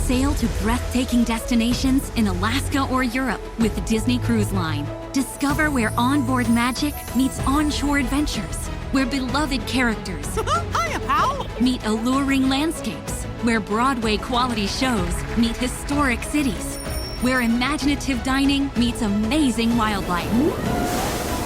Sail to breathtaking destinations in Alaska or Europe with the Disney Cruise Line. Discover where onboard magic meets onshore adventures, where beloved characters Hiya, pal! meet alluring landscapes, where Broadway quality shows meet historic cities, where imaginative dining meets amazing wildlife,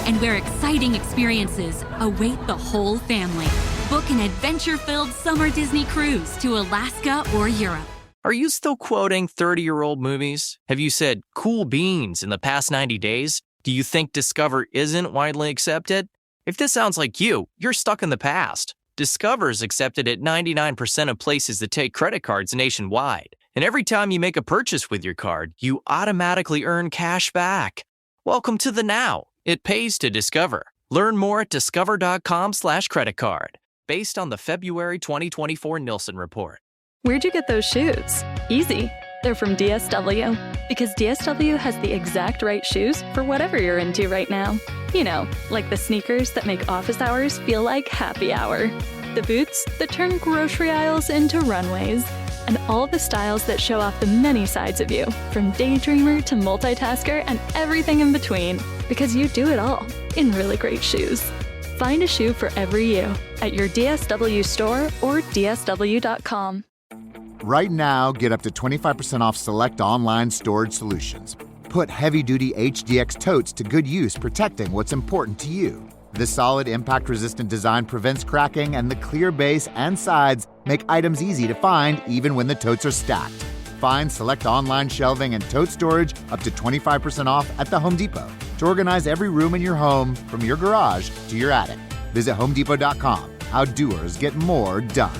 and where exciting experiences await the whole family. Book an adventure-filled summer Disney cruise to Alaska or Europe. Are you still quoting 30-year-old movies? Have you said cool beans in the past 90 days? Do you think Discover isn't widely accepted? If this sounds like you, you're stuck in the past. Discover is accepted at 99% of places that take credit cards nationwide. And every time you make a purchase with your card, you automatically earn cash back. Welcome to the now. It pays to Discover. Learn more at discover.com/creditcard, based on the February 2024 Nielsen report. Where'd you get those shoes? Easy. They're from DSW. Because DSW has the exact right shoes for whatever you're into right now. You know, like the sneakers that make office hours feel like happy hour. The boots that turn grocery aisles into runways. And all the styles that show off the many sides of you, from daydreamer to multitasker and everything in between. Because you do it all in really great shoes. Find a shoe for every you at your DSW store or dsw.com. Right now, get up to 25% off select online storage solutions. Put heavy-duty HDX totes to good use, protecting what's important to you. The solid, impact-resistant design prevents cracking, and the clear base and sides make items easy to find even when the totes are stacked. Find select online shelving and tote storage up to 25% off at the Home Depot to organize every room in your home, from your garage to your attic. Visit homedepot.com. How doers get more done.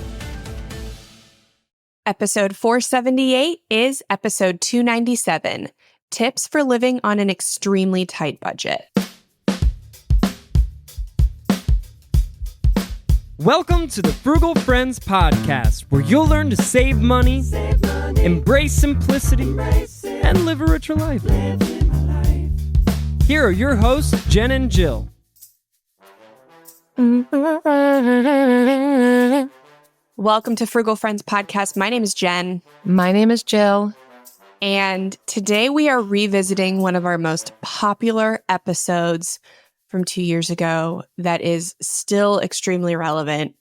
Episode 478 is episode 297, Tips for Living on an Extremely Tight Budget. Welcome to the Frugal Friends podcast, where you'll learn to save money, embrace simplicity, and live a richer life. Here are your hosts, Jen and Jill. Welcome to Frugal Friends podcast. My name is Jen. My name is Jill. And today we are revisiting one of our most popular episodes from 2 years ago that is still extremely relevant.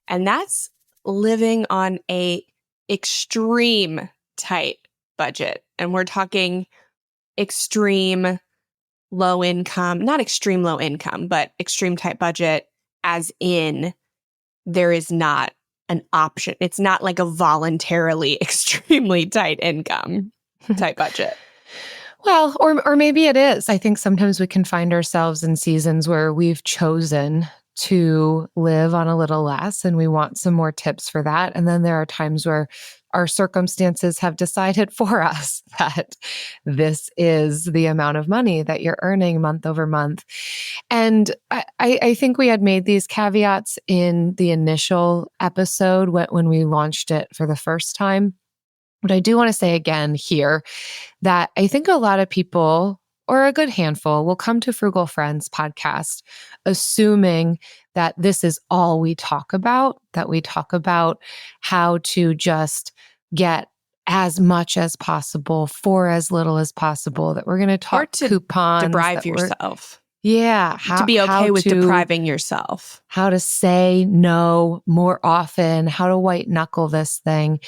And that's living on a extreme tight budget. And we're talking extreme low income, not extreme low income, but extreme tight budget, as in there is not an option. It's not like a voluntarily extremely tight income, tight budget. Well, or maybe it is. I think sometimes we can find ourselves in seasons where we've chosen to live on a little less and we want some more tips for that. And then there are times where our circumstances have decided for us that this is the amount of money that you're earning month over month. And I think we had made these caveats in the initial episode when we launched it for the first time. But I do want to say again here that I think a lot of people, or a good handful, will come to Frugal Friends podcast assuming that this is all we talk about, that we talk about how to just get as much as possible for as little as possible, that we're going to talk or to coupons. Deprive yourself. Yeah. To be okay with depriving yourself. How to say no more often, how to white knuckle this thing.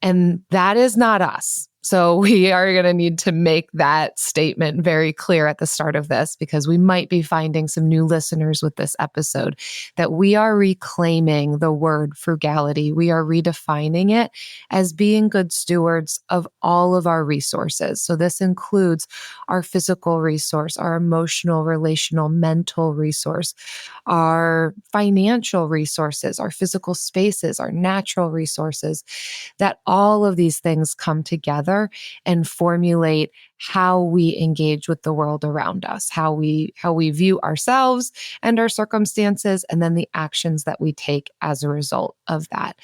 And that is not us. So we are going to need to make that statement very clear at the start of this, because we might be finding some new listeners with this episode, that we are reclaiming the word frugality. We are redefining it as being good stewards of all of our resources. So this includes our physical resource, our emotional, relational, mental resource, our financial resources, our physical spaces, our natural resources, that all of these things come together and formulate how we engage with the world around us, how we view ourselves and our circumstances, and then the actions that we take as a result of that.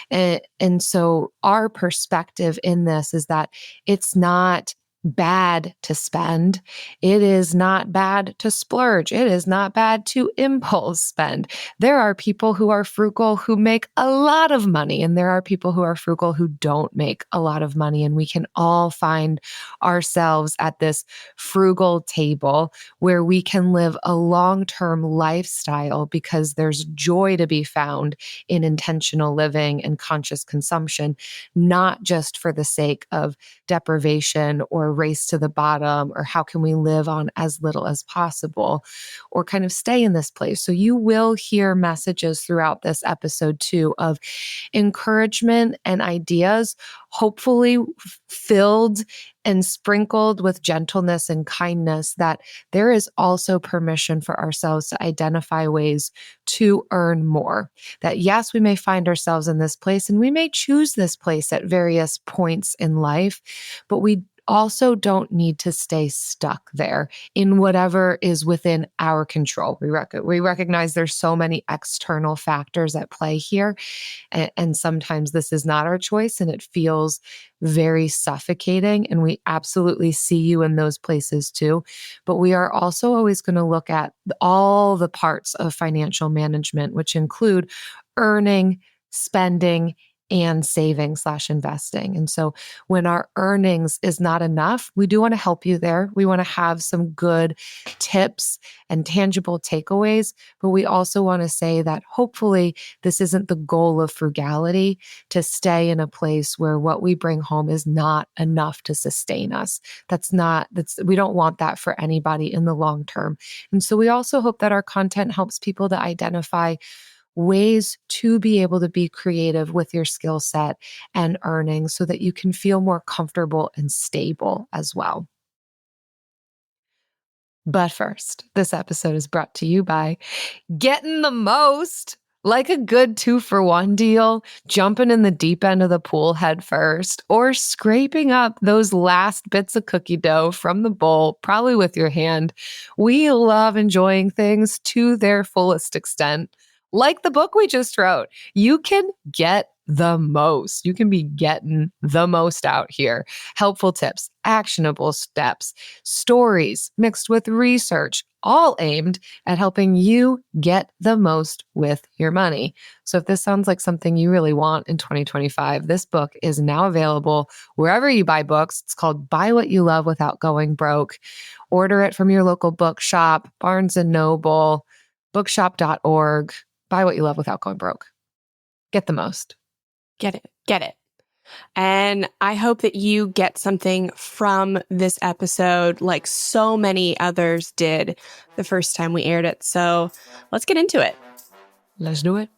And so our perspective in this is that it's not bad to spend. It is not bad to splurge. It is not bad to impulse spend. There are people who are frugal who make a lot of money, and there are people who are frugal who don't make a lot of money. And we can all find ourselves at this frugal table where we can live a long-term lifestyle because there's joy to be found in intentional living and conscious consumption, not just for the sake of deprivation or race to the bottom, or how can we live on as little as possible, or kind of stay in this place. So you will hear messages throughout this episode too of encouragement and ideas, hopefully filled and sprinkled with gentleness and kindness, that there is also permission for ourselves to identify ways to earn more. That yes, we may find ourselves in this place and we may choose this place at various points in life, but we also don't need to stay stuck there in whatever is within our control. We recognize there's so many external factors at play here, and sometimes this is not our choice and it feels very suffocating, and we absolutely see you in those places too. But we are also always going to look at all the parts of financial management, which include earning, spending, and saving/investing. And so when our earnings is not enough, we do want to help you there. We want to have some good tips and tangible takeaways, but we also want to say that hopefully this isn't the goal of frugality, to stay in a place where what we bring home is not enough to sustain us. We don't want that for anybody in the long term. And so we also hope that our content helps people to identify ways to be able to be creative with your skill set and earnings so that you can feel more comfortable and stable as well. But first, this episode is brought to you by Getting the Most. Like a good 2-for-1 deal, jumping in the deep end of the pool head first, or scraping up those last bits of cookie dough from the bowl, probably with your hand. We love enjoying things to their fullest extent. Like the book we just wrote, you can get the most. You can be getting the most out here. Helpful tips, actionable steps, stories mixed with research, all aimed at helping you get the most with your money. So if this sounds like something you really want in 2025, this book is now available wherever you buy books. It's called Buy What You Love Without Going Broke. Order it from your local bookshop, Barnes & Noble, bookshop.org. Buy what you love without going broke. Get the most. Get it. And I hope that you get something from this episode like so many others did the first time we aired it. So let's get into it. Let's do it.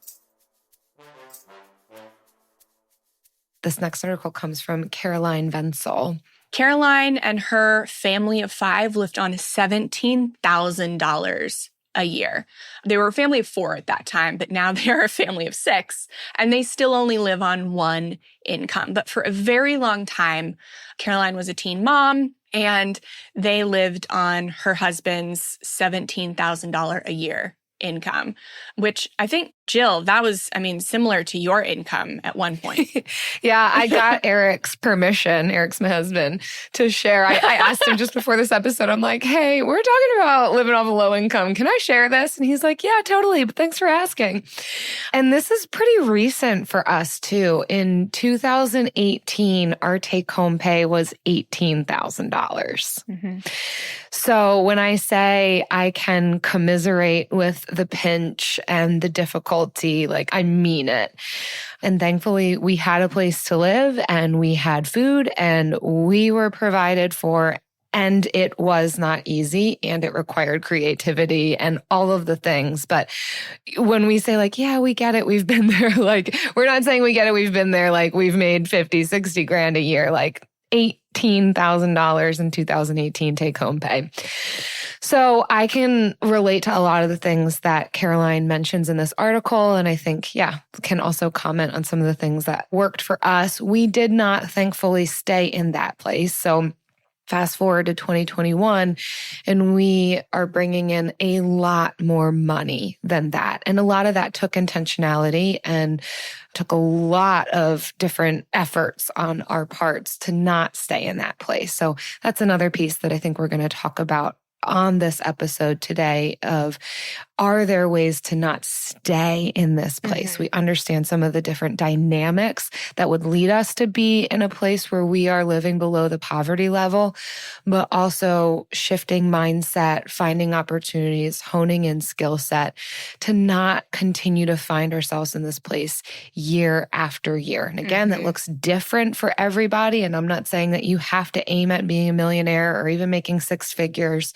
This next article comes from Caroline Wenzel. Caroline and her family of 5 lived on $17,000 a year. They were a family of 4 at that time, but now they are a family of 6, and they still only live on 1 income. But for a very long time, Caroline was a teen mom, and they lived on her husband's $17,000 a year income, which I think, Jill, that was, similar to your income at one point. Yeah, I got Eric's permission, Eric's my husband, to share. I asked him just before this episode, I'm like, hey, we're talking about living off a low income. Can I share this? And he's like, yeah, totally. But thanks for asking. And this is pretty recent for us too. In 2018, our take-home pay was $18,000. Mm-hmm. So when I say I can commiserate with the pinch and the difficulty, like I mean it. And thankfully we had a place to live and we had food and we were provided for, and it was not easy and it required creativity and all of the things. But when we say like, yeah, we get it, we've been there, like we're not saying we get it, we've been there, like we've made 50, 60 grand a year, like $18,000 in 2018 take home pay. So I can relate to a lot of the things that Caroline mentions in this article. And I think, can also comment on some of the things that worked for us. We did not, thankfully, stay in that place. So Fast forward to 2021, and we are bringing in a lot more money than that. And a lot of that took intentionality and took a lot of different efforts on our parts to not stay in that place. So that's another piece that I think we're going to talk about on this episode today of, are there ways to not stay in this place? We understand some of the different dynamics that would lead us to be in a place where we are living below the poverty level, but also shifting mindset, finding opportunities, honing in skill set to not continue to find ourselves in this place year after year. And again, that looks different for everybody. And I'm not saying that you have to aim at being a millionaire or even making six figures.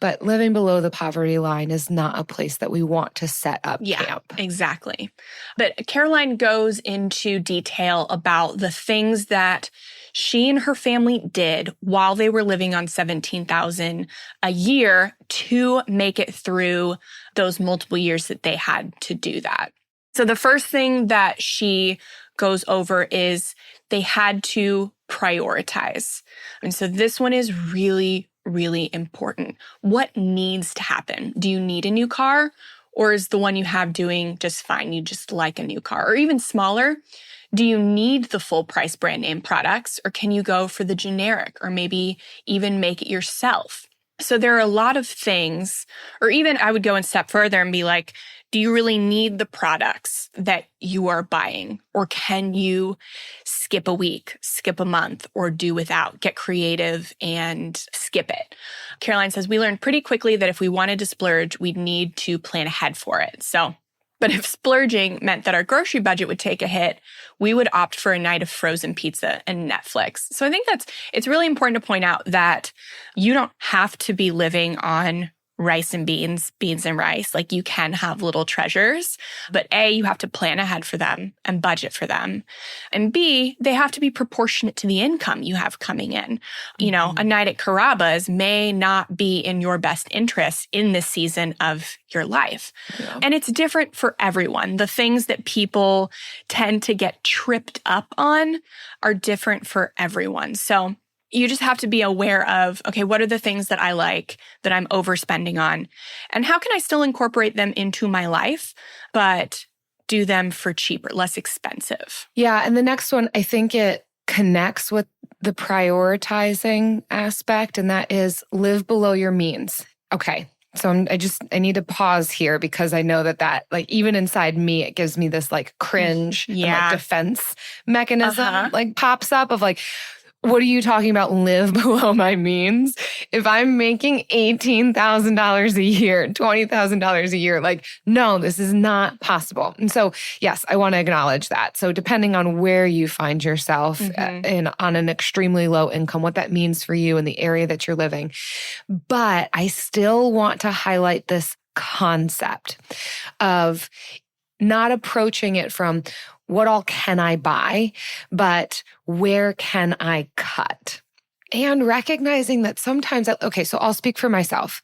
But living below the poverty line is not a place that we want to set up camp. Exactly. But Caroline goes into detail about the things that she and her family did while they were living on $17,000 a year to make it through those multiple years that they had to do that. So the first thing that she goes over is they had to prioritize. And so this one is really important. What needs to happen? Do you need a new car, or is the one you have doing just fine? You just like a new car, or even smaller. Do you need the full price brand name products, or can you go for the generic, or maybe even make it yourself? So there are a lot of things, or even I would go a step further and be like, do you really need the products that you are buying? Or can you skip a week, skip a month, or do without? Get creative and skip it. Caroline says, we learned pretty quickly that if we wanted to splurge, we'd need to plan ahead for it. But if splurging meant that our grocery budget would take a hit, we would opt for a night of frozen pizza and Netflix. So I think it's really important to point out that you don't have to be living on rice and beans and rice. Like, you can have little treasures, but A, you have to plan ahead for them and budget for them. And B, they have to be proportionate to the income you have coming in. You know, a night at Carrabba's may not be in your best interest in this season of your life. Yeah. And it's different for everyone. The things that people tend to get tripped up on are different for everyone. So you just have to be aware of, okay, what are the things that I like that I'm overspending on? And how can I still incorporate them into my life, but do them for cheaper, less expensive? Yeah. And the next one, I think it connects with the prioritizing aspect, and that is live below your means. Okay. So I need to pause here because I know that like even inside me, it gives me this like cringe and like defense mechanism like pops up of like, what are you talking about? Live below my means? If I'm making $18,000 a year, $20,000 a year, like, no, this is not possible. And so, yes, I want to acknowledge that. So depending on where you find yourself on an extremely low income, what that means for you in the area that you're living. But I still want to highlight this concept of not approaching it from what all can I buy, but where can I cut? And recognizing that sometimes, okay, so I'll speak for myself.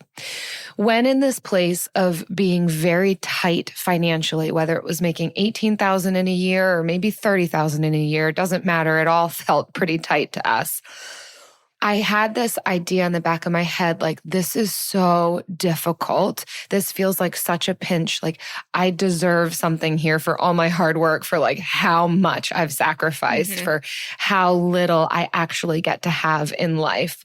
When in this place of being very tight financially, whether it was making $18,000 in a year or maybe $30,000 in a year, it doesn't matter. It all felt pretty tight to us. I had this idea in the back of my head, like, this is so difficult. This feels like such a pinch. Like, I deserve something here for all my hard work, for like how much I've sacrificed, for how little I actually get to have in life.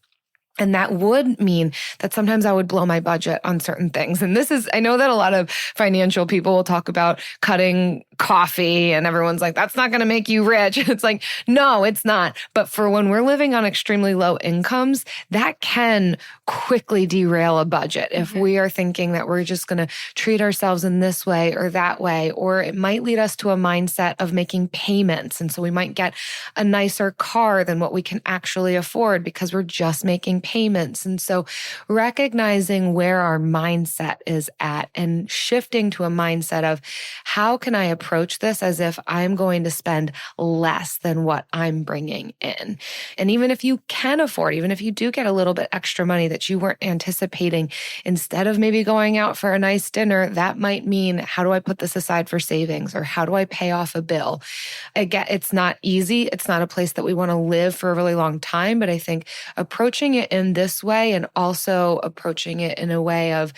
And that would mean that sometimes I would blow my budget on certain things. And I know that a lot of financial people will talk about cutting coffee and everyone's like, that's not going to make you rich. It's like, no, it's not. But for when we're living on extremely low incomes, that can quickly derail a budget. If we are thinking that we're just going to treat ourselves in this way or that way, or it might lead us to a mindset of making payments. And so we might get a nicer car than what we can actually afford because we're just making payments. And so recognizing where our mindset is at and shifting to a mindset of how can I approach this as if I'm going to spend less than what I'm bringing in. And even if you can afford, even if you do get a little bit extra money that you weren't anticipating, instead of maybe going out for a nice dinner, that might mean, how do I put this aside for savings, or how do I pay off a bill? Again, it's not easy. It's not a place that we want to live for a really long time, but I think approaching it in this way and also approaching it in a way of,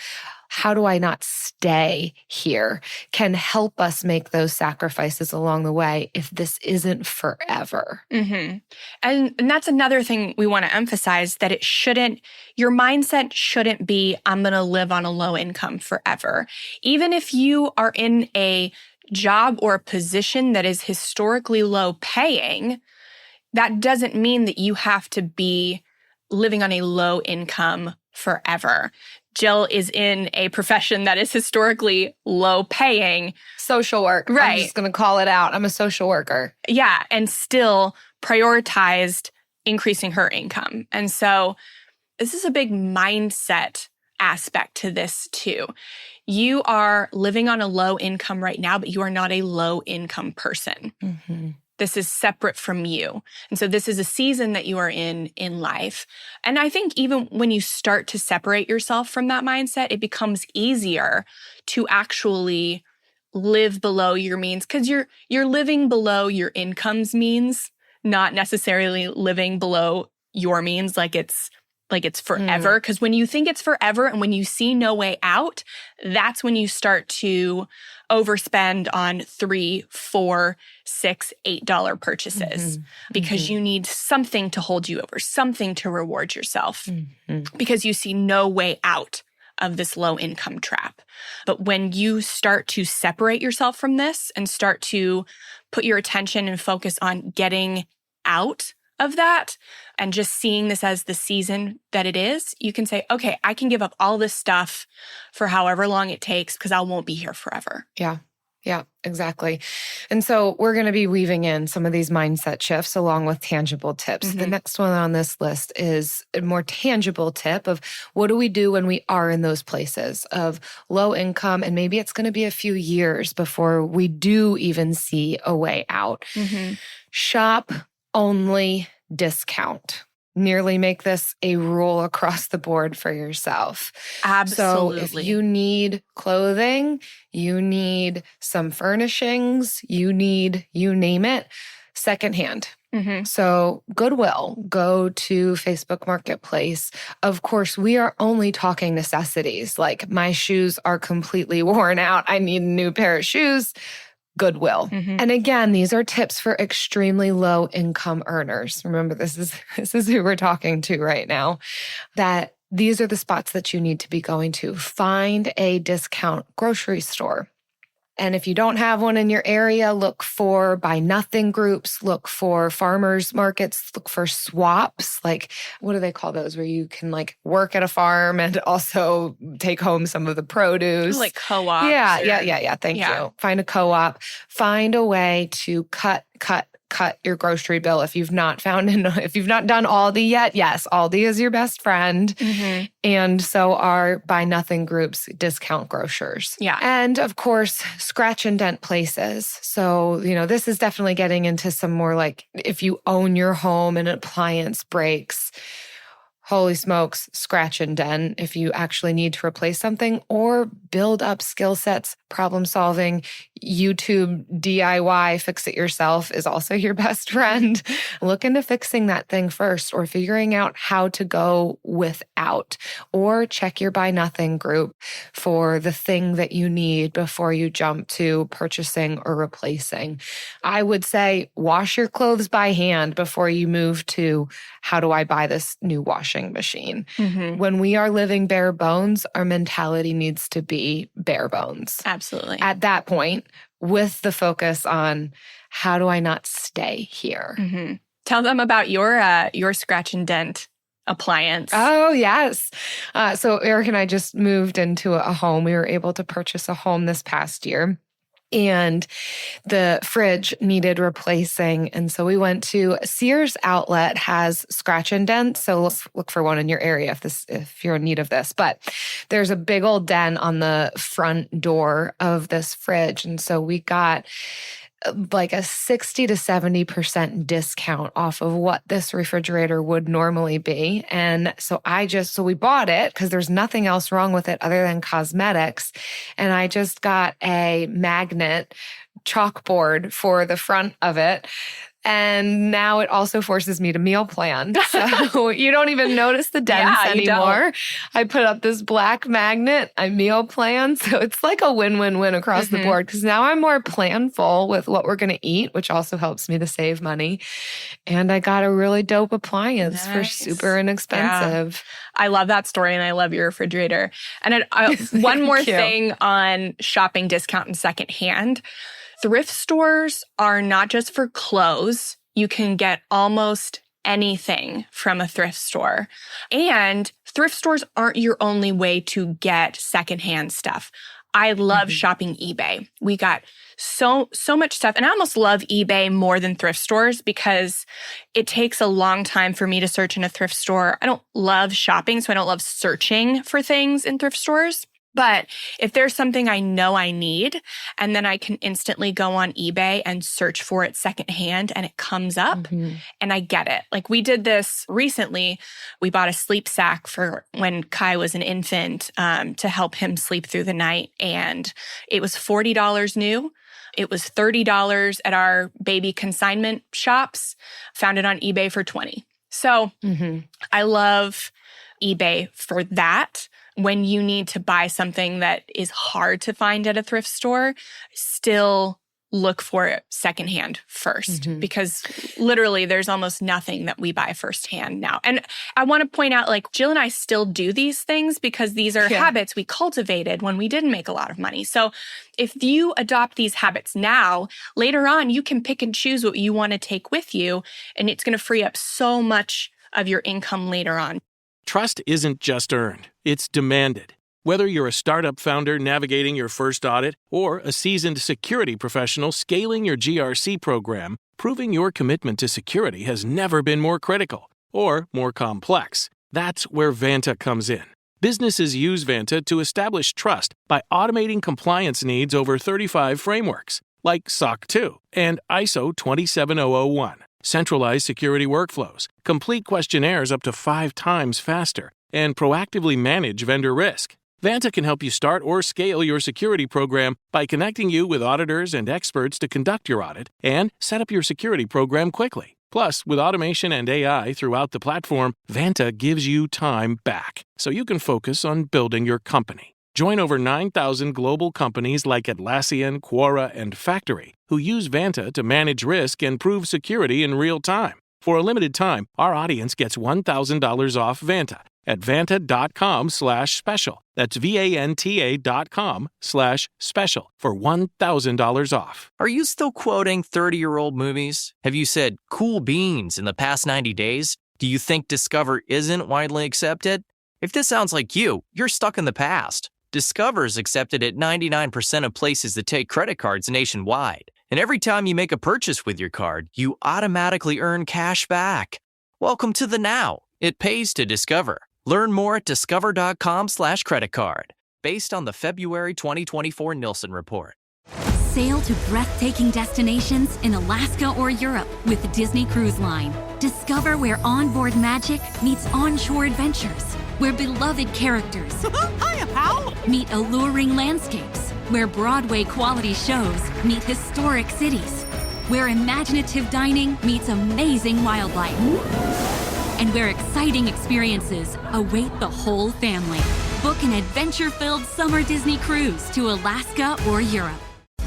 how do I not stay here, can help us make those sacrifices along the way if this isn't forever. Mm-hmm. And that's another thing we want to emphasize, that your mindset shouldn't be, I'm going to live on a low income forever. Even if you are in a job or a position that is historically low paying, that doesn't mean that you have to be living on a low income forever. Jill is in a profession that is historically low paying. Social work. Right. I'm just going to call it out. I'm a social worker. Yeah. And still prioritized increasing her income. And so this is a big mindset aspect to this too. You are living on a low income right now, but you are not a low income person. Mm-hmm. This is separate from you. And so this is a season that you are in life. And I think even when you start to separate yourself from that mindset, it becomes easier to actually live below your means, because you're living below your income's means, not necessarily living below your means like it's forever. Because when you think it's forever and when you see no way out, that's when you start to overspend on $3, $4, $6, $8 purchases, because you need something to hold you over, something to reward yourself, because you see no way out of this low income trap. But when you start to separate yourself from this and start to put your attention and focus on getting out of that and just seeing this as the season that it is, you can say, okay, I can give up all this stuff for however long it takes because I won't be here forever. Yeah, exactly. And so we're going to be weaving in some of these mindset shifts along with tangible tips. The next one on this list is a more tangible tip of what do we do when we are in those places of low income, and maybe it's going to be a few years before we do even see a way out. Shop only discount. Nearly make this a rule across the board for yourself. Absolutely. So if you need clothing, you need some furnishings, you name it, secondhand. So Goodwill, go to Facebook Marketplace. Of course, we are only talking necessities. Like my shoes are completely worn out. I need a new pair of shoes. Goodwill. And again, these are tips for extremely low income earners. Remember, this is who we're talking to right now, that these are the spots that you need to be going to. Find a discount grocery store. And if you don't have one in your area, look for buy nothing groups, look for farmers markets, look for swaps. Like, what do they call those? Where you can like work at a farm and also take home some of the produce. Like co-ops. Yeah. Thank you. Find a co-op. Find a way to cut your grocery bill. If you've not done Aldi yet, yes, Aldi is your best friend. And so are buy nothing groups, discount grocers. Yeah. And of course, scratch and dent places. So, this is definitely getting into some more like if you own your home and an appliance breaks, holy smokes, scratch and dent if you actually need to replace something, or build up skill sets, problem solving. YouTube DIY, fix it yourself is also your best friend. Look into fixing that thing first, or figuring out how to go without, or check your buy nothing group for the thing that you need before you jump to purchasing or replacing. I would say wash your clothes by hand before you move to how do I buy this new washing machine. When we are living bare bones, our mentality needs to be bare bones. Absolutely. At that point, with the focus on how do I not stay here? Tell them about your scratch and dent appliance. Oh, yes. So Eric and I just moved into a home. We were able to purchase a home this past year. and the fridge needed replacing. And so we went to Sears Outlet has scratch indents. So let's look for one in your area if you're in need of this. But there's a big old dent on the front door of this fridge. And so we got like a 60 to 70% discount off of what this refrigerator would normally be. And so we bought it because there's nothing else wrong with it other than cosmetics. And I just got a magnet chalkboard for the front of it. And now it also forces me to meal plan. So you don't even notice the dents anymore. I put up this black magnet, I meal plan. So it's like a win-win-win across the board because now I'm more planful with what we're going to eat, which also helps me to save money. And I got a really dope appliance for super inexpensive. Yeah. I love that story and I love your refrigerator. And one more thing on shopping discount and secondhand. Thrift stores are not just for clothes. You can get almost anything from a thrift store. And thrift stores aren't your only way to get secondhand stuff. I love shopping eBay. We got so much stuff. And I almost love eBay more than thrift stores because it takes a long time for me to search in a thrift store. I don't love shopping, so I don't love searching for things in thrift stores. But if there's something I know I need, and then I can instantly go on eBay and search for it secondhand and it comes up and I get it. Like we did this recently. We bought a sleep sack for when Kai was an infant to help him sleep through the night. And it was $40 new. It was $30 at our baby consignment shops. Found it on eBay for $20. So I love eBay for that. When you need to buy something that is hard to find at a thrift store, still look for it secondhand first because literally there's almost nothing that we buy firsthand now. And I want to point out, like, Jill and I still do these things because these are habits we cultivated when we didn't make a lot of money. So if you adopt these habits now, later on, you can pick and choose what you want to take with you, and it's going to free up so much of your income later on. Trust isn't just earned, it's demanded. Whether you're a startup founder navigating your first audit or a seasoned security professional scaling your GRC program, proving your commitment to security has never been more critical or more complex. That's where Vanta comes in. Businesses use Vanta to establish trust by automating compliance needs over 35 frameworks, like SOC 2 and ISO 27001. Centralize security workflows, complete questionnaires up to 5 times faster, and proactively manage vendor risk. Vanta can help you start or scale your security program by connecting you with auditors and experts to conduct your audit and set up your security program quickly. Plus, with automation and AI throughout the platform, Vanta gives you time back so you can focus on building your company. Join over 9,000 global companies like Atlassian, Quora, and Factory who use Vanta to manage risk and prove security in real time. For a limited time, our audience gets $1,000 off Vanta at vanta.com/special. That's VANTA.com/special for $1,000 off. Are you still quoting 30-year-old movies? Have you said cool beans in the past 90 days? Do you think Discover isn't widely accepted? If this sounds like you, you're stuck in the past. Discover is accepted at 99% of places that take credit cards nationwide. And every time you make a purchase with your card, you automatically earn cash back. Welcome to the now. It pays to Discover. Learn more at discover.com/creditcard, based on the February 2024 Nielsen report. Sail to breathtaking destinations in Alaska or Europe with the Disney Cruise Line. Discover where onboard magic meets onshore adventures, where beloved characters Hiya, pal! meet alluring landscapes, where Broadway quality shows meet historic cities, where imaginative dining meets amazing wildlife, and where exciting experiences await the whole family. Book an adventure-filled summer Disney cruise to Alaska or Europe.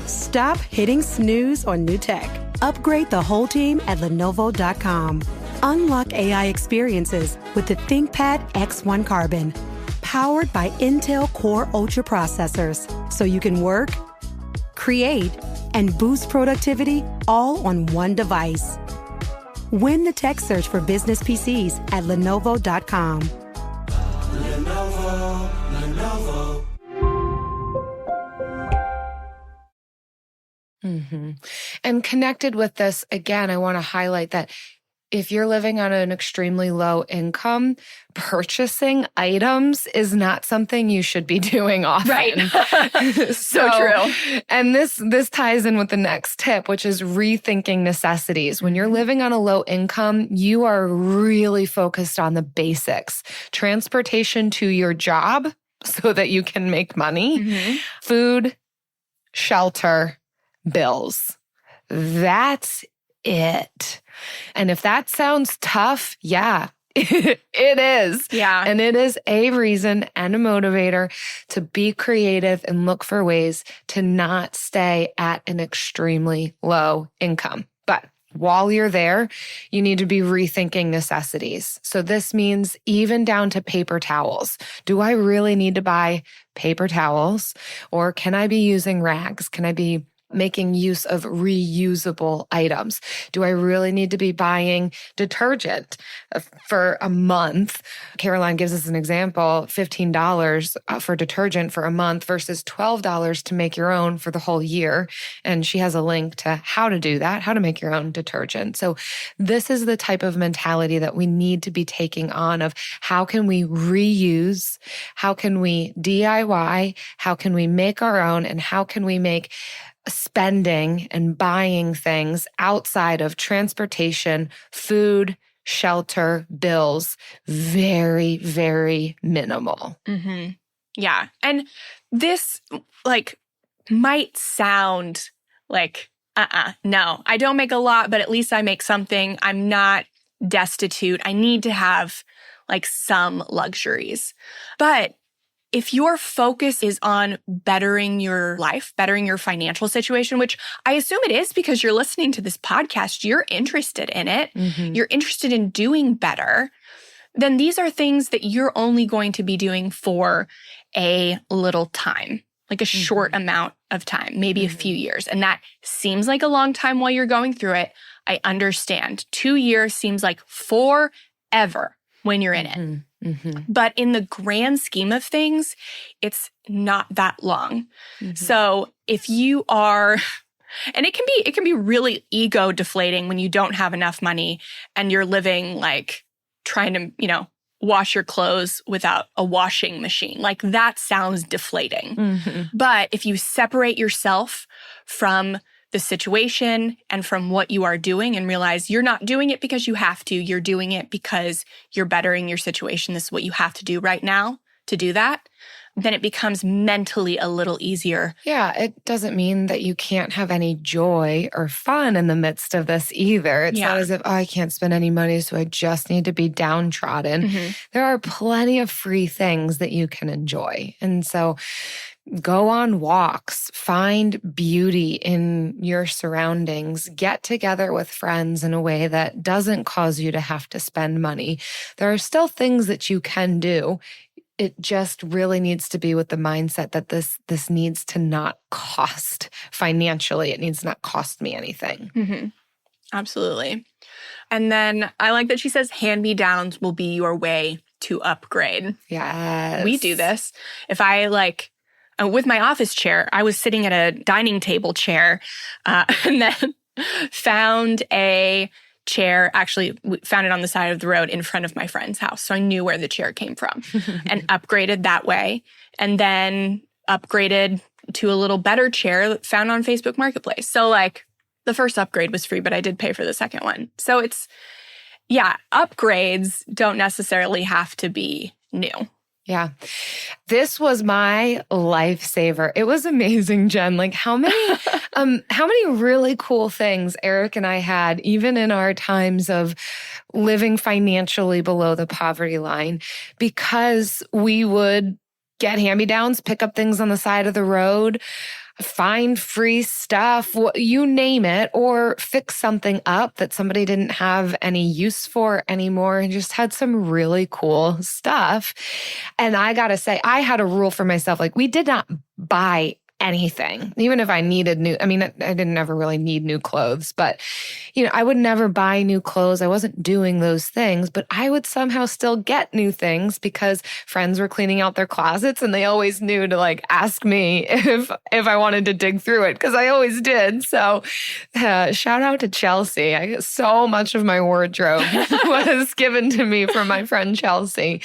Stop hitting snooze on new tech. Upgrade the whole team at Lenovo.com. Unlock AI experiences with the ThinkPad X1 Carbon, powered by Intel Core Ultra processors, so you can work, create, and boost productivity all on one device. Win the tech search for business PCs at Lenovo.com. Lenovo. Mm-hmm. And connected with this, again, I want to highlight that if you're living on an extremely low income, purchasing items is not something you should be doing often. Right. So true. And this ties in with the next tip, which is rethinking necessities. When you're living on a low income, you are really focused on the basics. Transportation to your job so that you can make money, food, shelter, bills. That's it. And if that sounds tough, yeah, it is. Yeah. And it is a reason and a motivator to be creative and look for ways to not stay at an extremely low income. But while you're there, you need to be rethinking necessities. So this means even down to paper towels. Do I really need to buy paper towels? Or can I be using rags? Can I be making use of reusable items? Do I really need to be buying detergent for a month? Caroline gives us an example, $15 for detergent for a month versus $12 to make your own for the whole year. And she has a link to how to do that, how to make your own detergent. So this is the type of mentality that we need to be taking on of how can we reuse, how can we DIY, how can we make our own, and how can we make spending and buying things outside of transportation, food, shelter, bills, very, very minimal. Mm-hmm. Yeah. And this might sound like, no, I don't make a lot, but at least I make something. I'm not destitute. I need to have some luxuries. But if your focus is on bettering your life, bettering your financial situation, which I assume it is because you're listening to this podcast, you're interested in it, you're interested in doing better, then these are things that you're only going to be doing for a little time, like a short amount of time, maybe a few years. And that seems like a long time while you're going through it. I understand. 2 years seems like forever when you're in it. But in the grand scheme of things, it's not that long. So if you are, and it can be really ego deflating when you don't have enough money and you're living trying to, wash your clothes without a washing machine. That sounds deflating. But if you separate yourself from the situation and from what you are doing and realize you're not doing it because you have to, you're doing it because you're bettering your situation. This is what you have to do right now to do that. Then it becomes mentally a little easier. Yeah, it doesn't mean that you can't have any joy or fun in the midst of this either. It's not as if, I can't spend any money, so I just need to be downtrodden. There are plenty of free things that you can enjoy. And so go on walks, find beauty in your surroundings, get together with friends in a way that doesn't cause you to have to spend money. There are still things that you can do. It just really needs to be with the mindset that this needs to not cost financially. It needs to not cost me anything. Absolutely. And then I like that she says hand-me-downs will be your way to upgrade. Yes. We do this. If I with my office chair, I was sitting at a dining table chair and then found a chair, actually found it on the side of the road in front of my friend's house. So I knew where the chair came from and upgraded that way. And then upgraded to a little better chair found on Facebook Marketplace. So the first upgrade was free, but I did pay for the second one. So upgrades don't necessarily have to be new. Yeah. This was my lifesaver. It was amazing, Jen. How many really cool things Eric and I had, even in our times of living financially below the poverty line, because we would get hand-me-downs, pick up things on the side of the road, find free stuff, you name it, or fix something up that somebody didn't have any use for anymore and just had some really cool stuff. And I gotta say, I had a rule for myself. We did not buy anything, even if I needed I didn't ever really need new clothes, but, I would never buy new clothes. I wasn't doing those things, but I would somehow still get new things because friends were cleaning out their closets and they always knew to like ask me if I wanted to dig through it because I always did. So shout out to Chelsea. So much of my wardrobe was given to me from my friend Chelsea.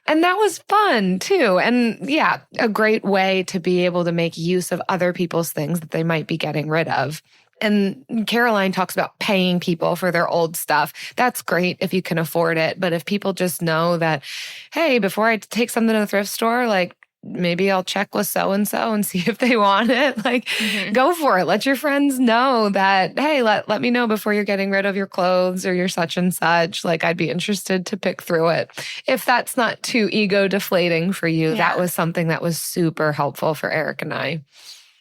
And that was fun too. And yeah, a great way to be able to make use of other people's things that they might be getting rid of. And Caroline talks about paying people for their old stuff. That's great if you can afford it. But if people just know that, hey, before I take something to the thrift store, like maybe I'll check with so-and-so and see if they want it. Like, go for it. Let your friends know that, hey, let me know before you're getting rid of your clothes or your such and such. Like, I'd be interested to pick through it. If that's not too ego deflating for you, that was something that was super helpful for Eric and I.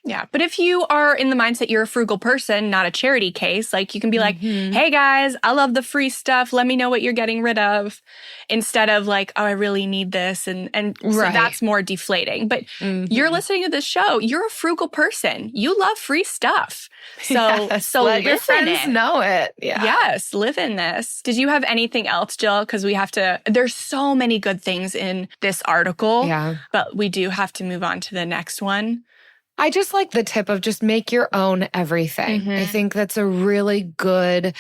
Yeah. But if you are in the mindset you're a frugal person, not a charity case, like you can be like, hey guys, I love the free stuff. Let me know what you're getting rid of. Instead of like, oh, I really need this. And so that's more deflating. But you're listening to this show. You're a frugal person. You love free stuff. So, so let your friends know it. Yeah. Yes. Live in this. Did you have anything else, Jill? Because there's so many good things in this article. Yeah. But we do have to move on to the next one. I just like the tip of just make your own everything. I think that's a really good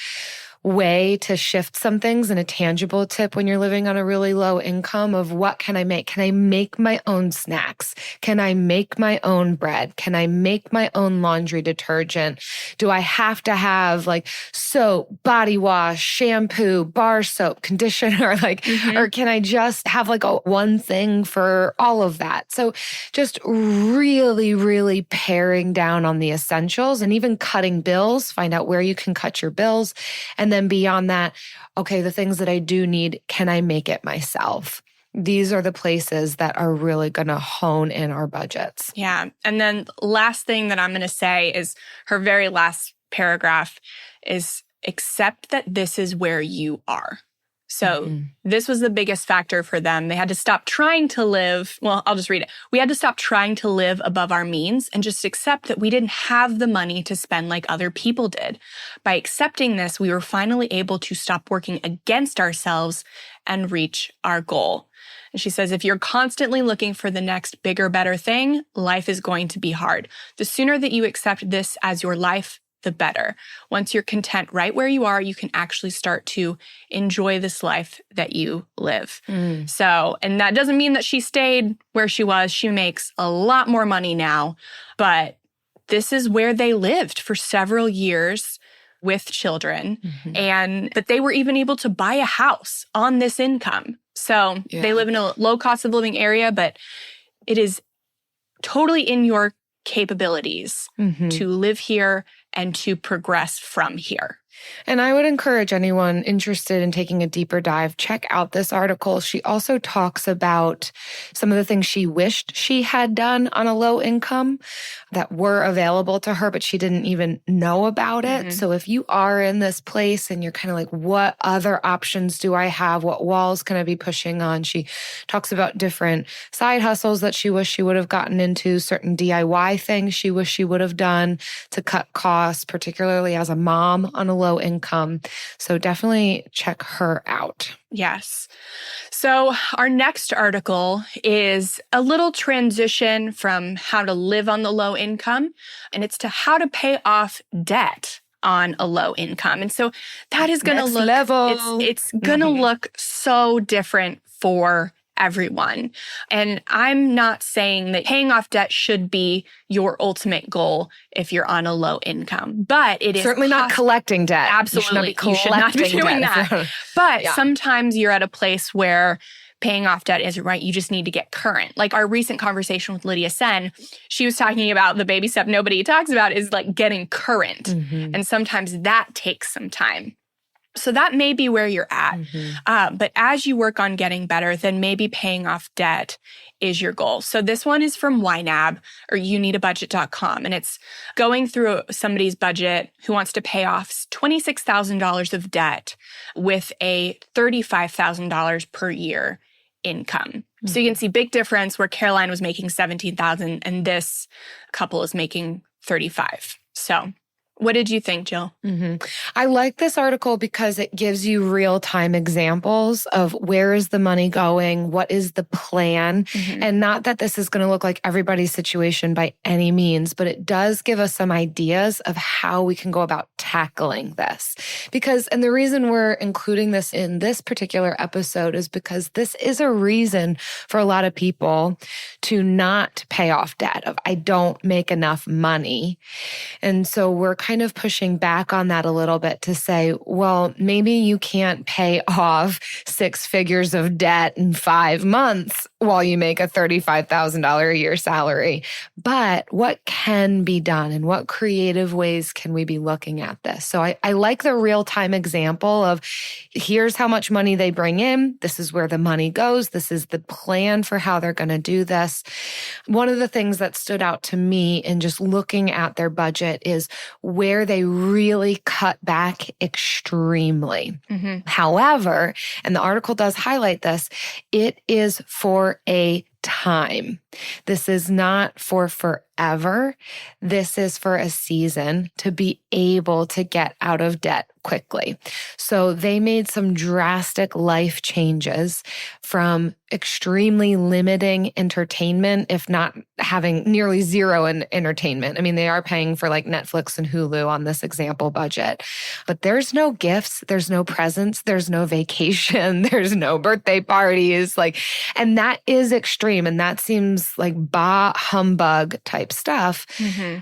way to shift some things, and a tangible tip when you're living on a really low income of what can I make? Can I make my own snacks? Can I make my own bread? Can I make my own laundry detergent? Do I have to have like soap, body wash, shampoo, bar soap, conditioner? Or can I just have like one thing for all of that? So just really, really paring down on the essentials and even cutting bills, find out where you can cut your bills. And then beyond that, okay, the things that I do need, can I make it myself? These are the places that are really going to hone in our budgets. Yeah. And then last thing that I'm going to say is her very last paragraph is accept that this is where you are. So this was the biggest factor for them. They had to stop trying to live. Well, I'll just read it. We had to stop trying to live above our means and just accept that we didn't have the money to spend like other people did. By accepting this, we were finally able to stop working against ourselves and reach our goal. And she says, if you're constantly looking for the next bigger, better thing, life is going to be hard. The sooner that you accept this as your life, the better. Once you're content right where you are, you can actually start to enjoy this life that you live. So, and that doesn't mean that she stayed where she was. She makes a lot more money now, but this is where they lived for several years with children. But they were even able to buy a house on this income. So they live in a low cost of living area, but it is totally in your capabilities to live here and to progress from here. And I would encourage anyone interested in taking a deeper dive, check out this article. She also talks about some of the things she wished she had done on a low income that were available to her, but she didn't even know about it. So if you are in this place and you're kind of like, what other options do I have? What walls can I be pushing on? She talks about different side hustles that she wished she would have gotten into, certain DIY things she wished she would have done to cut costs, particularly as a mom on a low income. So definitely check her out. Yes. So our next article is a little transition from how to live on the low income, and it's to how to pay off debt on a low income. And so that is going to look level. It's going to look so different for everyone. And I'm not saying that paying off debt should be your ultimate goal if you're on a low income, but it is certainly not collecting debt. Absolutely. You should not be doing that. But sometimes you're at a place where paying off debt isn't right. You just need to get current. Like our recent conversation with Lydia Sen, she was talking about the baby step nobody talks about is like getting current. And sometimes that takes some time. So that may be where you're at. But as you work on getting better, then maybe paying off debt is your goal. So this one is from YNAB or youneedabudget.com. And it's going through somebody's budget who wants to pay off $26,000 of debt with a $35,000 per year income. So you can see big difference where Caroline was making $17,000 and this couple is making $35,000. So what did you think, Jill? I like this article because it gives you real-time examples of where is the money going, what is the plan, and not that this is going to look like everybody's situation by any means, but it does give us some ideas of how we can go about tackling this. And the reason we're including this in this particular episode is because this is a reason for a lot of people to not pay off debt of, I don't make enough money. And so we're kind of pushing back on that a little bit to say, well, maybe you can't pay off 6 figures of debt in 5 months while you make a $35,000 a year salary. But what can be done and what creative ways can we be looking at this? So I like the real-time example of here's how much money they bring in. This is where the money goes. This is the plan for how they're going to do this. One of the things that stood out to me in just looking at their budget is where they really cut back extremely. However, and the article does highlight this, it is for a time. This is not for forever. This is for a season to be able to get out of debt quickly. So they made some drastic life changes from extremely limiting entertainment, if not having nearly zero in entertainment. I mean, they are paying for like Netflix and Hulu on this example budget, but there's no gifts, there's no presents, there's no vacation, there's no birthday parties, and that is extreme. And that seems like bah humbug type stuff.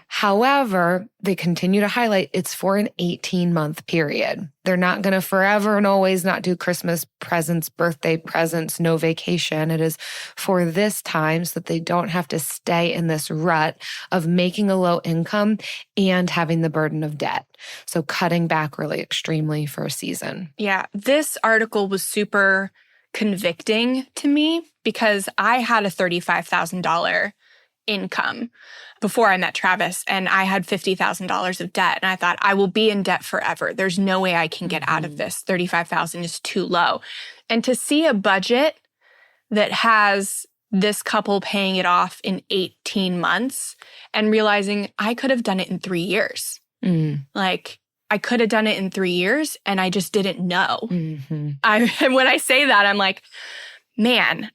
However, they continue to highlight it's for an 18-month period. They're not going to forever and always not do Christmas presents, birthday presents, no vacation. It is for this time so that they don't have to stay in this rut of making a low income and having the burden of debt. So cutting back really extremely for a season. Yeah, this article was super convicting to me because I had a $35,000 income before I met Travis, and I had $50,000 of debt. And I thought, I will be in debt forever. There's no way I can get out of this. $35,000 is too low. And to see a budget that has this couple paying it off in 18 months and realizing I could have done it in 3 years. I could have done it in 3 years and I just didn't know. And when I say that, I'm like, man,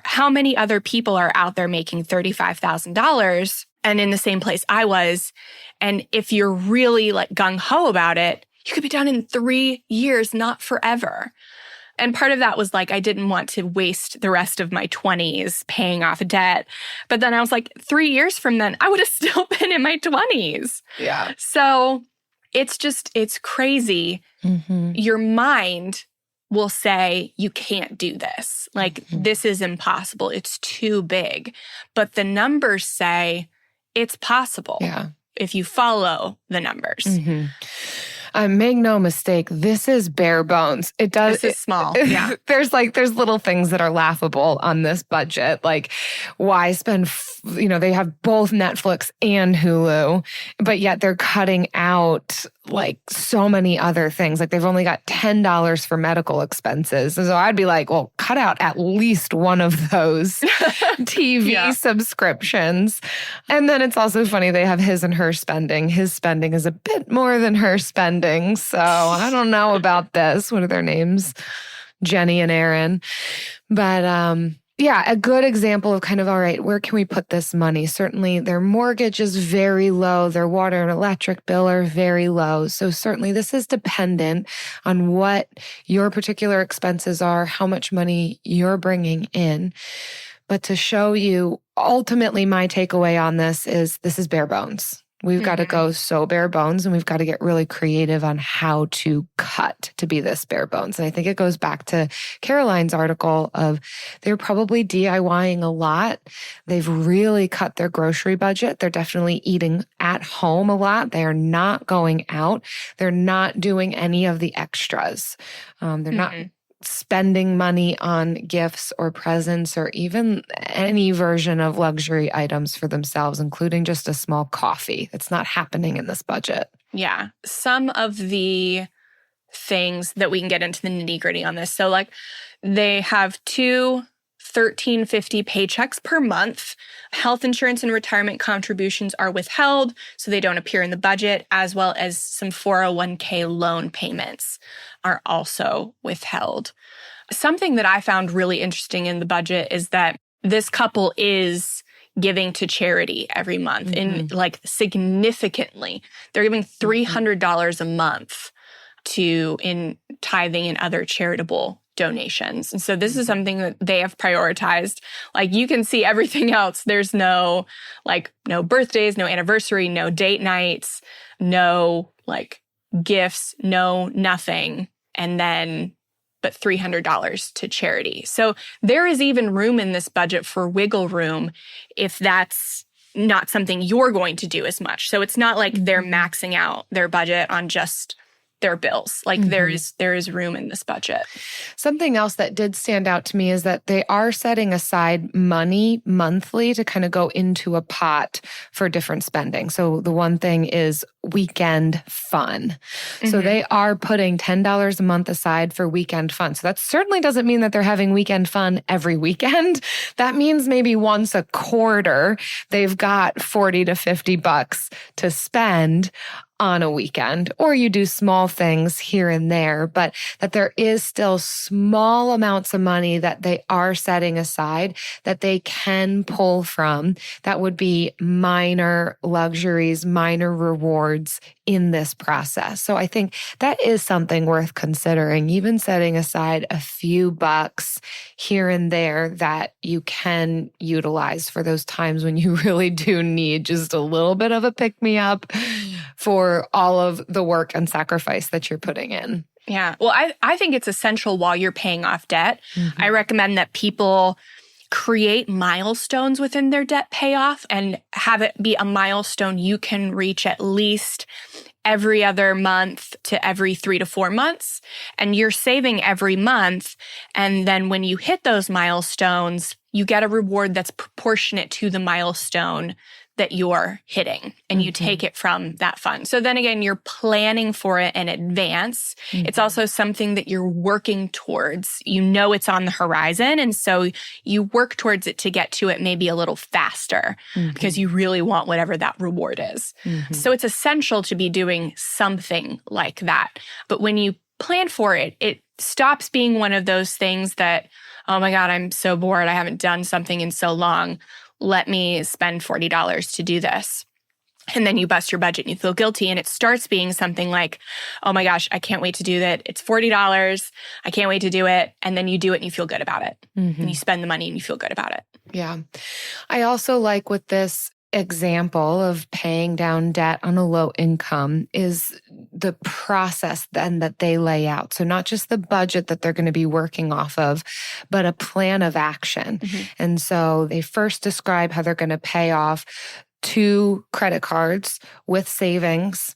how many other people are out there making $35,000 and in the same place I was? And if you're really gung-ho about it, you could be done in 3 years, not forever. And part of that was I didn't want to waste the rest of my 20s paying off debt. But then I was like, 3 years from then, I would have still been in my 20s. Yeah. So it's crazy. Your mind will say, you can't do this. This is impossible. It's too big. But the numbers say it's possible if you follow the numbers. Make no mistake, this is bare bones. It does. This is small. Yeah. There's little things that are laughable on this budget. Why spend, they have both Netflix and Hulu, but yet they're cutting out so many other things. They've only got $10 for medical expenses. So I'd be like, well, cut out at least one of those TV subscriptions. And then it's also funny, they have his and her spending. His spending is a bit more than her spending. So I don't know about this. What are their names? Jenny and Aaron. But a good example of kind of, all right, where can we put this money? Certainly their mortgage is very low. Their water and electric bill are very low. So certainly this is dependent on what your particular expenses are, how much money you're bringing in. But to show you, ultimately my takeaway on this is bare bones. We've got to go so bare bones, and we've got to get really creative on how to cut to be this bare bones. And I think it goes back to Caroline's article of they're probably DIYing a lot. They've really cut their grocery budget. They're definitely eating at home a lot. They are not going out. They're not doing any of the extras. They're not spending money on gifts or presents or even any version of luxury items for themselves, including just a small coffee. It's not happening in this budget. Yeah. Some of the things that we can get into the nitty-gritty on this. So they have 2 $13.50 paychecks per month. Health insurance and retirement contributions are withheld, so they don't appear in the budget, as well as some 401k loan payments are also withheld. Something that I found really interesting in the budget is that this couple is giving to charity every month in like significantly. They're giving $300 a month in tithing and other charitable donations. And so this is something that they have prioritized. Like you can see everything else. There's no birthdays, no anniversary, no date nights, no like gifts, no nothing. And then but $300 to charity. So there is even room in this budget for wiggle room if that's not something you're going to do as much. So it's not like they're maxing out their budget on just their bills. Like there is room in this budget. Something else that did stand out to me is that they are setting aside money monthly to kind of go into a pot for different spending. So the one thing is weekend fun. So they are putting $10 a month aside for weekend fun. So that certainly doesn't mean that they're having weekend fun every weekend. That means maybe once a quarter, they've got $40 to $50 to spend on a weekend, or you do small things here and there, but that there is still small amounts of money that they are setting aside that they can pull from that would be minor luxuries, minor rewards in this process. So I think that is something worth considering, even setting aside a few bucks here and there that you can utilize for those times when you really do need just a little bit of a pick-me-up for all of the work and sacrifice that you're putting in. Yeah. Well, I think it's essential while you're paying off debt. I recommend that people create milestones within their debt payoff and have it be a milestone you can reach at least every other month to every 3 to 4 months. And you're saving every month. And then when you hit those milestones, you get a reward that's proportionate to the milestone that you're hitting, and you take it from that fund. So then again, you're planning for it in advance. It's also something that you're working towards. You know it's on the horizon, and so you work towards it to get to it maybe a little faster because you really want whatever that reward is. So it's essential to be doing something like that. But when you plan for it, it stops being one of those things that, oh my God, I'm so bored. I haven't done something in so long. Let me spend $40 to do this. And then you bust your budget and you feel guilty. And it starts being something like, oh my gosh, I can't wait to do that. It's $40. I can't wait to do it. And then you do it and you feel good about it. And you spend the money and you feel good about it. Yeah. I also like with this example of paying down debt on a low income is the process then that they lay out. So not just the budget that they're going to be working off of, but a plan of action. And so they first describe how they're going to pay off 2 credit cards with savings,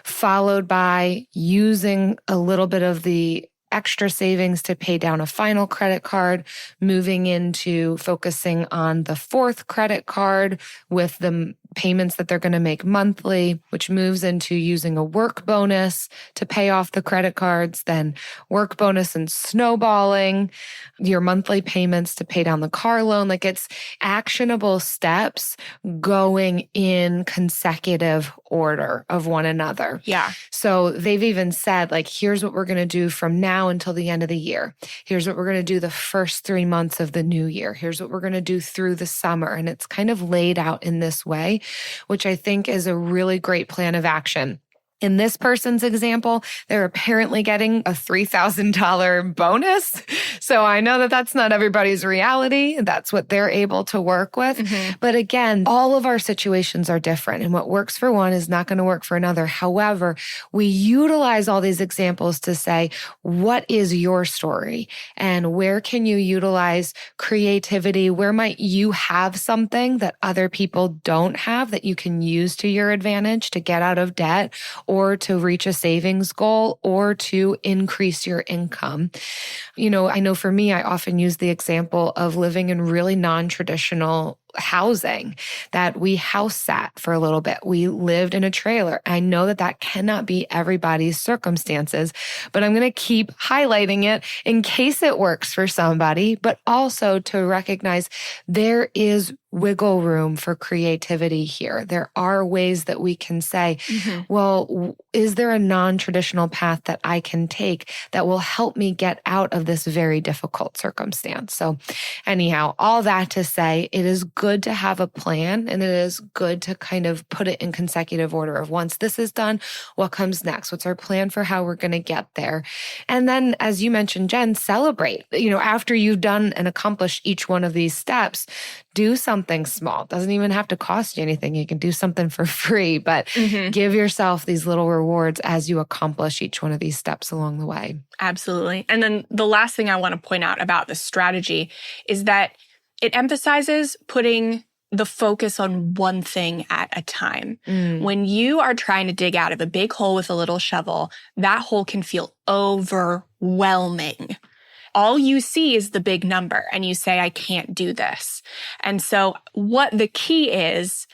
followed by using a little bit of the extra savings to pay down a final credit card, moving into focusing on the 4th credit card with the payments that they're going to make monthly, which moves into using a work bonus to pay off the credit cards, then work bonus and snowballing your monthly payments to pay down the car loan. Like it's actionable steps going in consecutive order of one another. Yeah. So they've even said, like, here's what we're going to do from now until the end of the year. Here's what we're going to do the first 3 months of the new year. Here's what we're going to do through the summer. And it's kind of laid out in this way, which I think is a really great plan of action. In this person's example, they're apparently getting a $3,000 bonus. So I know that that's not everybody's reality. That's what they're able to work with. But again, all of our situations are different, and what works for one is not going to work for another. However, we utilize all these examples to say, what is your story? And where can you utilize creativity? Where might you have something that other people don't have that you can use to your advantage to get out of debt, or to reach a savings goal, or to increase your income? You know, I know for me, I often use the example of living in really non-traditional housing, that we house sat for a little bit. We lived in a trailer. I know that that cannot be everybody's circumstances, but I'm going to keep highlighting it in case it works for somebody, but also to recognize there is wiggle room for creativity here. There are ways that we can say, well, is there a non-traditional path that I can take that will help me get out of this very difficult circumstance? So anyhow, all that to say, it is good to have a plan, and it is good to kind of put it in consecutive order of once this is done, what comes next? What's our plan for how we're going to get there? And then, as you mentioned, Jen, celebrate. After you've done and accomplished each one of these steps, do something small. It doesn't even have to cost you anything. You can do something for free, but give yourself these little rewards as you accomplish each one of these steps along the way. Absolutely. And then the last thing I want to point out about this strategy is that it emphasizes putting the focus on one thing at a time. When you are trying to dig out of a big hole with a little shovel, that hole can feel overwhelming. All you see is the big number and you say, I can't do this. And so what the key is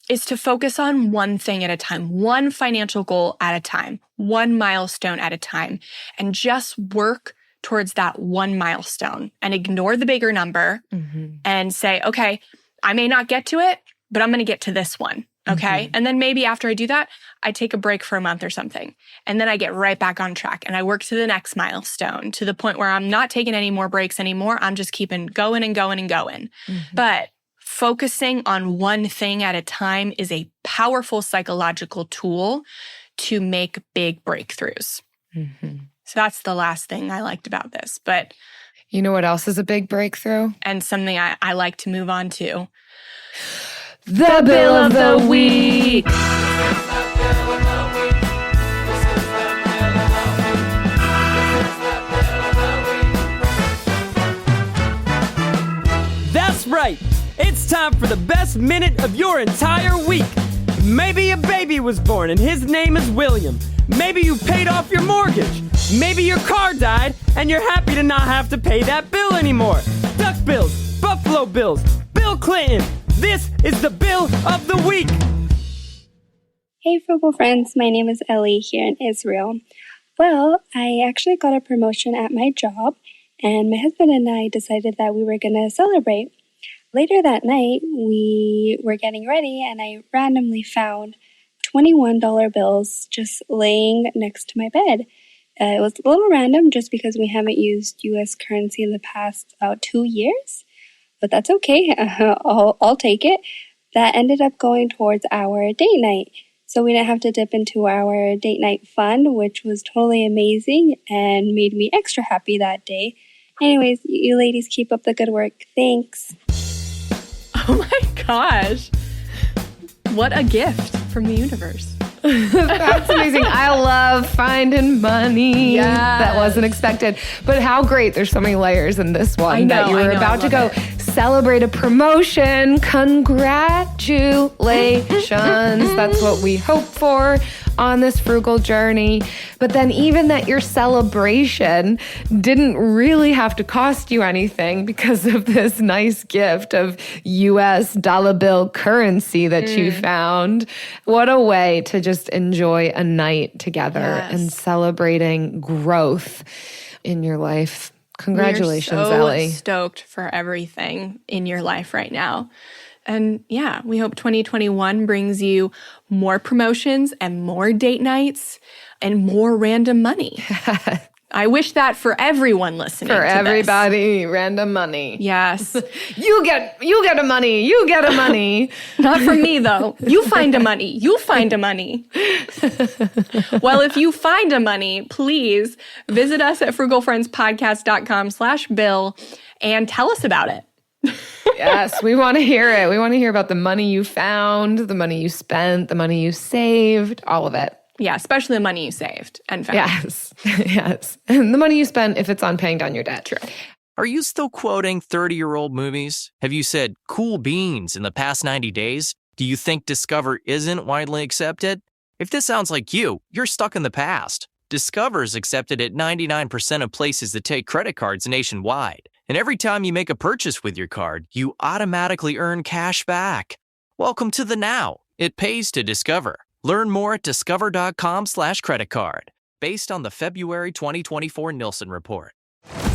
to focus on one thing at a time, one financial goal at a time, one milestone at a time, and just work towards that one milestone and ignore the bigger number and say, okay, I may not get to it, but I'm going to get to this one. Okay. And then maybe after I do that, I take a break for a month or something. And then I get right back on track and I work to the next milestone to the point where I'm not taking any more breaks anymore. I'm just keeping going and going and going. But focusing on one thing at a time is a powerful psychological tool to make big breakthroughs. So that's the last thing I liked about this. But you know what else is a big breakthrough? And something I like to move on to. The Bill of the Week. That's right. It's time for the best minute of your entire week. Maybe a baby was born and his name is William. Maybe you paid off your mortgage. Maybe your car died and you're happy to not have to pay that bill anymore. Duck bills, Buffalo Bills, Bill Clinton. This is the Bill of the Week. Hey, Frugal friends. My name is Ellie here in Israel. Well, I actually got a promotion at my job, and my husband and I decided that we were going to celebrate. Later that night, we were getting ready, and I randomly found $21 bills just laying next to my bed. It was a little random just because we haven't used U.S. currency in the past about 2 years. But that's okay. I'll take it. That ended up going towards our date night. So we didn't have to dip into our date night fund, which was totally amazing and made me extra happy that day. Anyways, you ladies keep up the good work. Thanks. Oh my gosh. What a gift from the universe. That's amazing. I love finding money. Yes. That wasn't expected. But how great. There's so many layers in this one that you were about to go celebrate a promotion. Congratulations. That's what we hope for on this frugal journey. But then even that your celebration didn't really have to cost you anything because of this nice gift of US dollar bill currency that you found. What a way to just enjoy a night together and celebrating growth in your life. Congratulations, We're so Ellie. Stoked for everything in your life right now. And yeah, we hope 2021 brings you more promotions and more date nights and more random money. I wish that for everyone listening For to everybody, random money. Yes. You get a money. You get a money. Not from me, though. You find a money. You find a money. Well, if you find a money, please visit us at frugalfriendspodcast.com/bill and tell us about it. Yes, we want to hear it. We want to hear about the money you found, the money you spent, the money you saved, all of it. Yeah, especially the money you saved and found. Yes, yes. And the money you spent if it's on paying down your debt. True. Are you still quoting 30-year-old movies? Have you said cool beans in the past 90 days? Do you think Discover isn't widely accepted? If this sounds like you, you're stuck in the past. Discover is accepted at 99% of places that take credit cards nationwide. And every time you make a purchase with your card, you automatically earn cash back. Welcome to the now. It pays to discover. Learn more at discover.com/creditcard, based on the February 2024 Nielsen report.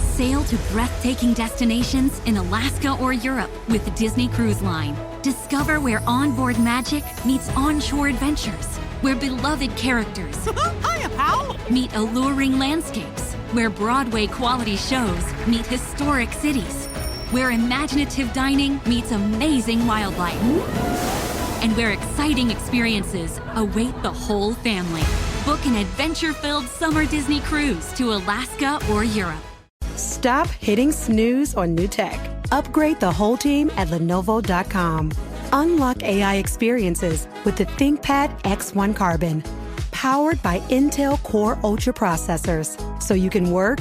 Sail to breathtaking destinations in Alaska or Europe with the Disney Cruise Line. Discover where onboard magic meets onshore adventures, where beloved characters Hiya, pal! meet alluring landscapes, where Broadway quality shows meet historic cities, where imaginative dining meets amazing wildlife, and where exciting experiences await the whole family. Book an adventure-filled summer Disney cruise to Alaska or Europe. Stop hitting snooze on new tech. Upgrade the whole team at Lenovo.com. Unlock AI experiences with the ThinkPad X1 Carbon. Powered by Intel Core Ultra processors. So you can work,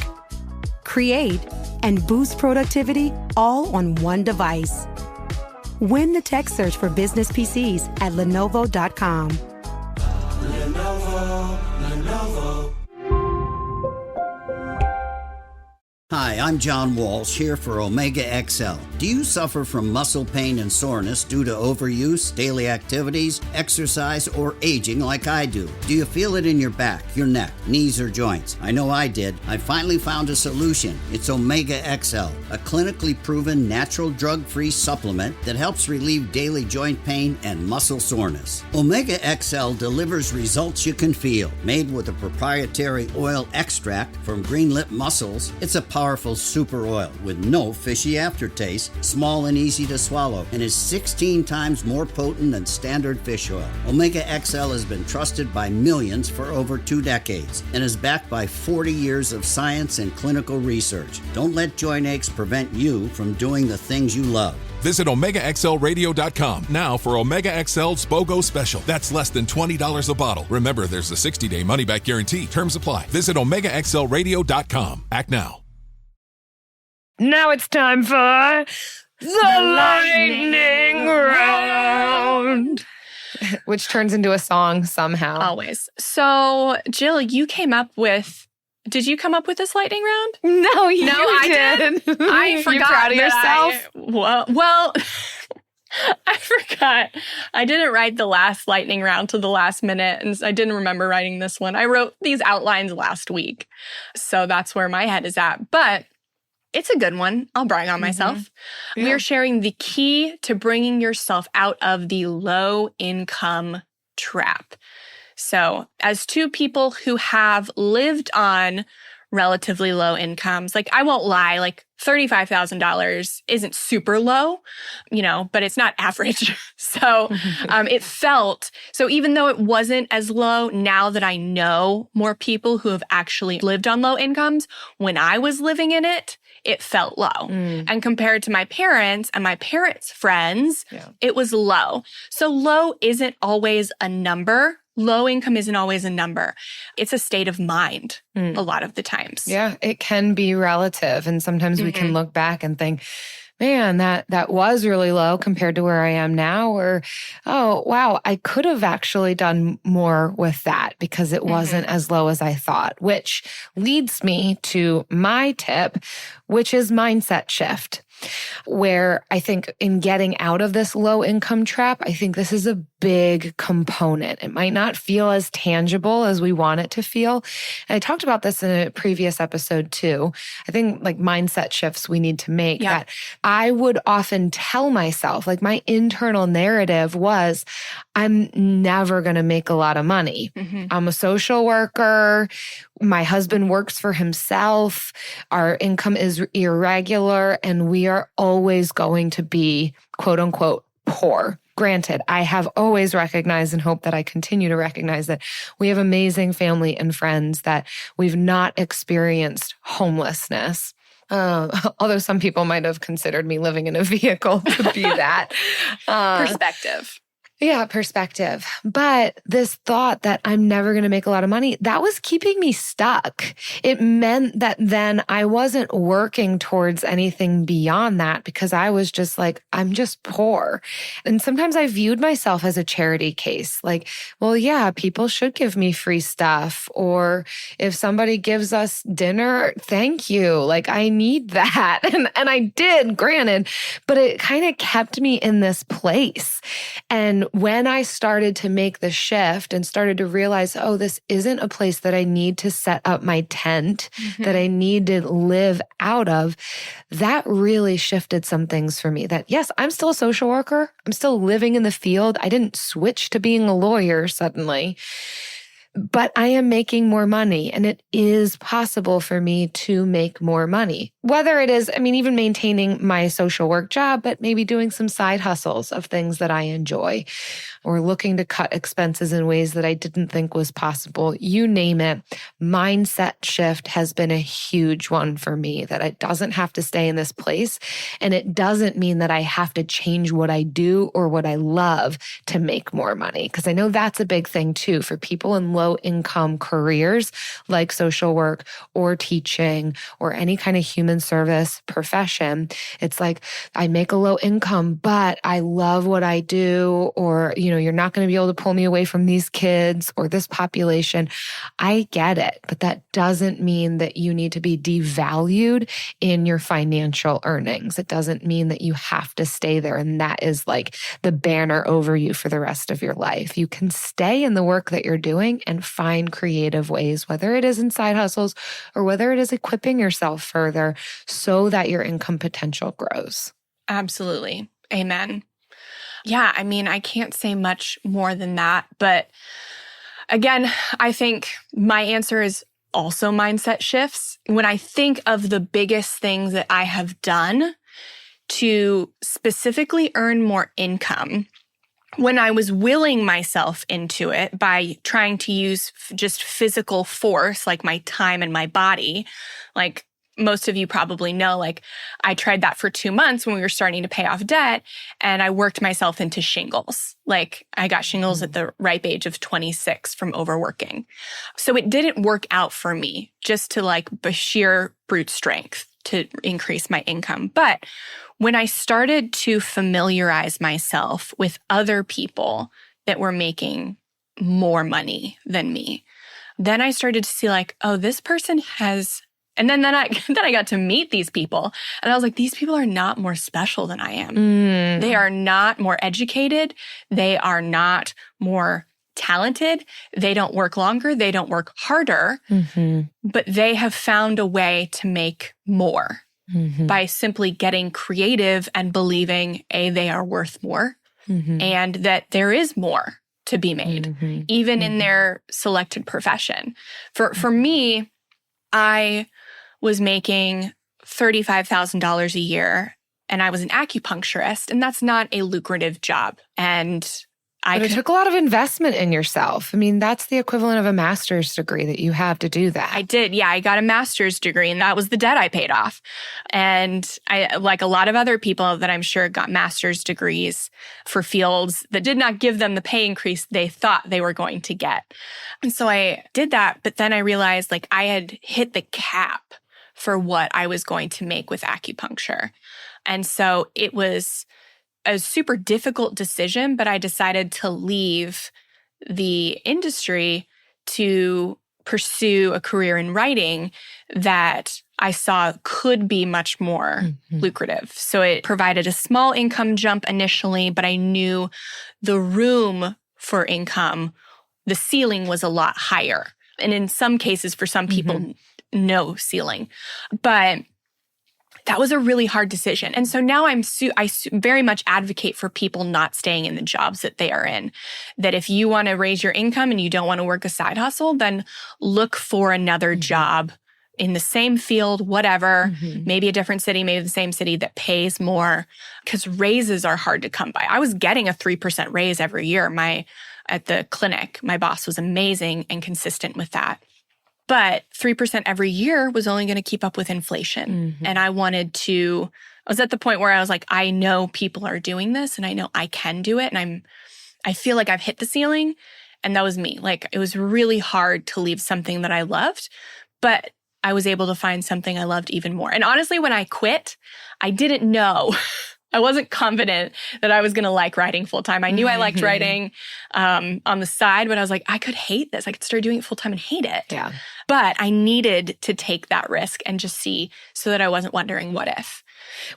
create, and boost productivity all on one device. Win the tech search for business PCs at Lenovo.com. Lenovo. Hi, I'm John Walsh, here for Omega XL. Do you suffer from muscle pain and soreness due to overuse, daily activities, exercise, or aging like I do? Do you feel it in your back, your neck, knees, or joints? I know I did. I finally found a solution. It's Omega XL, a clinically proven natural drug-free supplement that helps relieve daily joint pain and muscle soreness. Omega XL delivers results you can feel. Made with a proprietary oil extract from green-lip mussels, it's a powerful super oil with no fishy aftertaste, small and easy to swallow, and is 16 times more potent than standard fish oil. Omega XL has been trusted by millions for over 2 decades and is backed by 40 years of science and clinical research. Don't let joint aches prevent you from doing the things you love. Visit OmegaXLRadio.com now for Omega XL's BOGO special. That's less than $20 a bottle. Remember, there's a 60-day money-back guarantee. Terms apply. Visit OmegaXLRadio.com. Act now. Now it's time for the lightning round, which turns into a song somehow. Always. So, Jill, you came up with. Did you come up with this lightning round? No, you I did. I forgot. You proud of yourself? Well, I forgot. I didn't write the last lightning round to the last minute, and I didn't remember writing this one. I wrote these outlines last week, so that's where my head is at. But it's a good one. I'll brag on myself. Yeah. We're sharing the key to bringing yourself out of the low-income trap. So, as two people who have lived on relatively low incomes, like, I won't lie, like $35,000 isn't super low, but it's not average. So it felt, so even though it wasn't as low, now that I know more people who have actually lived on low incomes, when I was living in it, it felt low. And compared to my parents and my parents' friends, it was low. So low isn't always a number. Low income isn't always a number. It's a state of mind a lot of the times. Yeah, it can be relative. And sometimes we can look back and think, man, that was really low compared to where I am now. Or, oh, wow, I could have actually done more with that because it wasn't as low as I thought, which leads me to my tip, which is mindset shift. Where I think in getting out of this low income trap, I think this is a big component. It might not feel as tangible as we want it to feel. And I talked about this in a previous episode too. I think like mindset shifts we need to make that I would often tell myself, like my internal narrative was, I'm never going to make a lot of money. I'm a social worker. My husband works for himself. Our income is irregular, and we are always going to be, quote unquote, poor. Granted, I have always recognized and hope that I continue to recognize that we have amazing family and friends, that we've not experienced homelessness. Although some people might have considered me living in a vehicle to be that. Perspective. Yeah, perspective. But this thought that I'm never going to make a lot of money, that was keeping me stuck. It meant that then I wasn't working towards anything beyond that because I was just like, I'm just poor. And sometimes I viewed myself as a charity case. Like, well, yeah, people should give me free stuff. Or if somebody gives us dinner, thank you. Like, I need that. And I did, granted, but it kind of kept me in this place. And when I started to make the shift and started to realize, oh, this isn't a place that I need to set up my tent, that I need to live out of, that really shifted some things for me. That yes, I'm still a social worker. I'm still living in the field. I didn't switch to being a lawyer suddenly. But I am making more money, and it is possible for me to make more money. Whether it is, even maintaining my social work job, but maybe doing some side hustles of things that I enjoy, or looking to cut expenses in ways that I didn't think was possible. You name it. Mindset shift has been a huge one for me, that it doesn't have to stay in this place. And it doesn't mean that I have to change what I do or what I love to make more money. Because I know that's a big thing too for people in low income careers like social work or teaching or any kind of human service profession. It's like, I make a low income, but I love what I do, or, you're not going to be able to pull me away from these kids or this population. I get it, but that doesn't mean that you need to be devalued in your financial earnings. It doesn't mean that you have to stay there and that is like the banner over you for the rest of your life. You can stay in the work that you're doing and find creative ways, whether it is in side hustles or whether it is equipping yourself further so that your income potential grows. Absolutely. Amen. Yeah, I can't say much more than that. But again, I think my answer is also mindset shifts. When I think of the biggest things that I have done to specifically earn more income, when I was willing myself into it by trying to use just physical force, like my time and my body, like most of you probably know, like I tried that for 2 months when we were starting to pay off debt, and I worked myself into shingles. Like I got shingles at the ripe age of 26 from overworking. So it didn't work out for me just to like sheer brute strength to increase my income. But when I started to familiarize myself with other people that were making more money than me, then I started to see like, oh, this person has. And then I got to meet these people. And I was like, these people are not more special than I am. They are not more educated. They are not more talented. They don't work longer. They don't work harder. But they have found a way to make more by simply getting creative and believing, A, they are worth more, and that there is more to be made, even in their selected profession. For me, I was making $35,000 a year, and I was an acupuncturist, and that's not a lucrative job. And it took a lot of investment in yourself. That's the equivalent of a master's degree that you have to do that. I did. Yeah, I got a master's degree, and that was the debt I paid off. And I, like a lot of other people that I'm sure got master's degrees for fields that did not give them the pay increase they thought they were going to get. And so I did that, but then I realized like I had hit the cap for what I was going to make with acupuncture. And so it was a super difficult decision, but I decided to leave the industry to pursue a career in writing that I saw could be much more lucrative. So it provided a small income jump initially, but I knew the room for income, the ceiling was a lot higher. And in some cases, for some people, no ceiling. But that was a really hard decision. And so now I very much advocate for people not staying in the jobs that they are in. That if you want to raise your income and you don't want to work a side hustle, then look for another job in the same field, whatever, maybe a different city, maybe the same city that pays more, because raises are hard to come by. I was getting a 3% raise every year. At the clinic, my boss was amazing and consistent with that. But 3% every year was only going to keep up with inflation. And I was at the point where I was like, I know people are doing this and I know I can do it. And I feel like I've hit the ceiling. And that was me. Like, it was really hard to leave something that I loved, but I was able to find something I loved even more. And honestly, when I quit, I didn't know. I wasn't confident that I was going to like writing full time. I knew I liked writing on the side, but I was like, I could hate this. I could start doing it full time and hate it. Yeah. But I needed to take that risk and just see so that I wasn't wondering what if.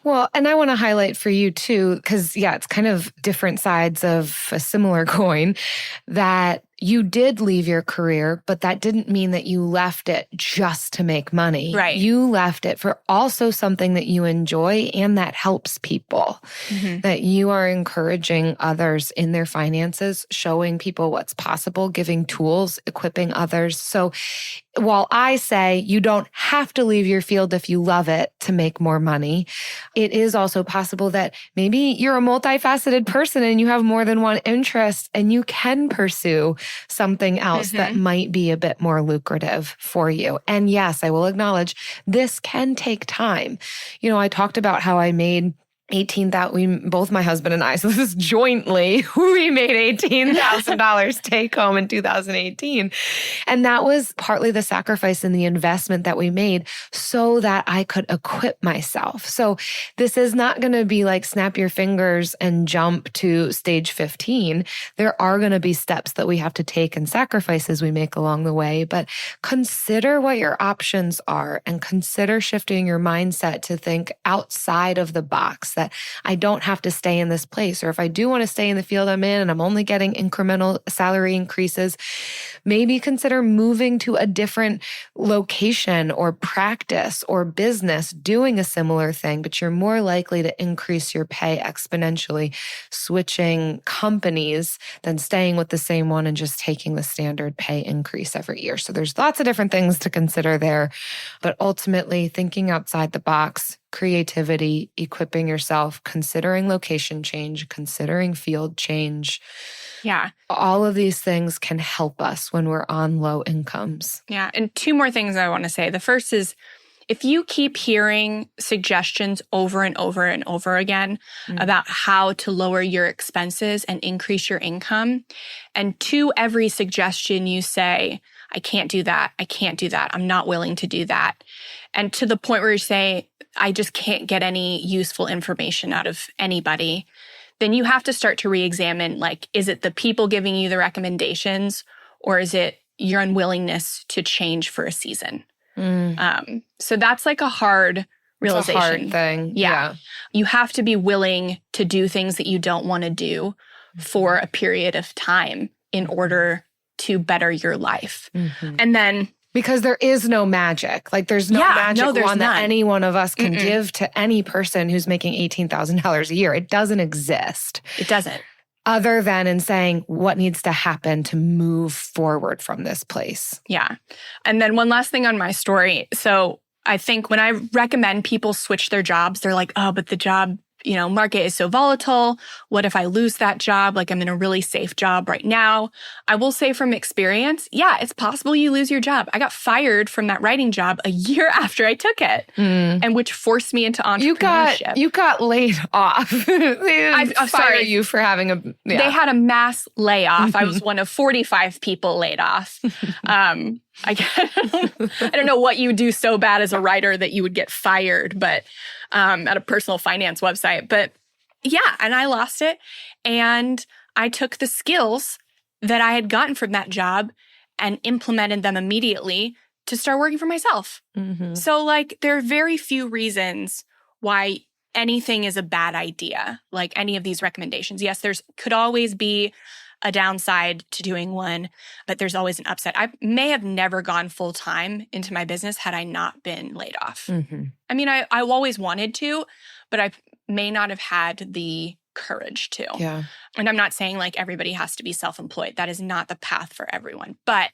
Well, and I want to highlight for you too, because it's kind of different sides of a similar coin, that you did leave your career, but that didn't mean that you left it just to make money. Right. You left it for also something that you enjoy and that helps people, that you are encouraging others in their finances, showing people what's possible, giving tools, equipping others. So while I say you don't have to leave your field if you love it to make more money, it is also possible that maybe you're a multifaceted person and you have more than one interest and you can pursue something else that might be a bit more lucrative for you. And yes, I will acknowledge this can take time. You know, I talked about how I made both my husband and I, so this is jointly, we made $18,000 take home in 2018. And that was partly the sacrifice and the investment that we made so that I could equip myself. So this is not going to be like snap your fingers and jump to stage 15. There are going to be steps that we have to take and sacrifices we make along the way, but consider what your options are and consider shifting your mindset to think outside of the box, that I don't have to stay in this place. Or if I do want to stay in the field I'm in and I'm only getting incremental salary increases, maybe consider moving to a different location or practice or business doing a similar thing, but you're more likely to increase your pay exponentially switching companies than staying with the same one and just taking the standard pay increase every year. So there's lots of different things to consider there, but ultimately thinking outside the box, creativity, equipping yourself, considering location change, considering field change. Yeah. All of these things can help us when we're on low incomes. Yeah. And two more things I want to say. The first is, if you keep hearing suggestions over and over and over again about how to lower your expenses and increase your income, and to every suggestion you say, I can't do that, I can't do that, I'm not willing to do that, and to the point where you say, I just can't get any useful information out of anybody, then you have to start to re-examine, like, is it the people giving you the recommendations, or is it your unwillingness to change for a season? So that's like a hard realization. It's a hard thing. Yeah. You have to be willing to do things that you don't want to do for a period of time in order to better your life. And then, because there is no magic. Like there's no magic wand that any one of us can give to any person who's making $18,000 a year. It doesn't exist. It doesn't. Other than in saying what needs to happen to move forward from this place. Yeah. And then one last thing on my story. So I think when I recommend people switch their jobs, they're like, oh, but the job, market is so volatile. What if I lose that job? Like I'm in a really safe job right now. I will say from experience, yeah, it's possible you lose your job. I got fired from that writing job a year after I took it, and which forced me into entrepreneurship. You got laid off. I'm sorry you for having a. Yeah. They had a mass layoff. I was one of 45 people laid off. I don't know what you do so bad as a writer that you would get fired, but at a personal finance website. But yeah, and I lost it. And I took the skills that I had gotten from that job and implemented them immediately to start working for myself. So like there are very few reasons why anything is a bad idea, like any of these recommendations. Yes, there's could always be a downside to doing one, but there's always an upside. I may have never gone full time into my business had I not been laid off. I mean, I always wanted to, but I may not have had the courage to. Yeah. And I'm not saying like everybody has to be self-employed. That is not the path for everyone. But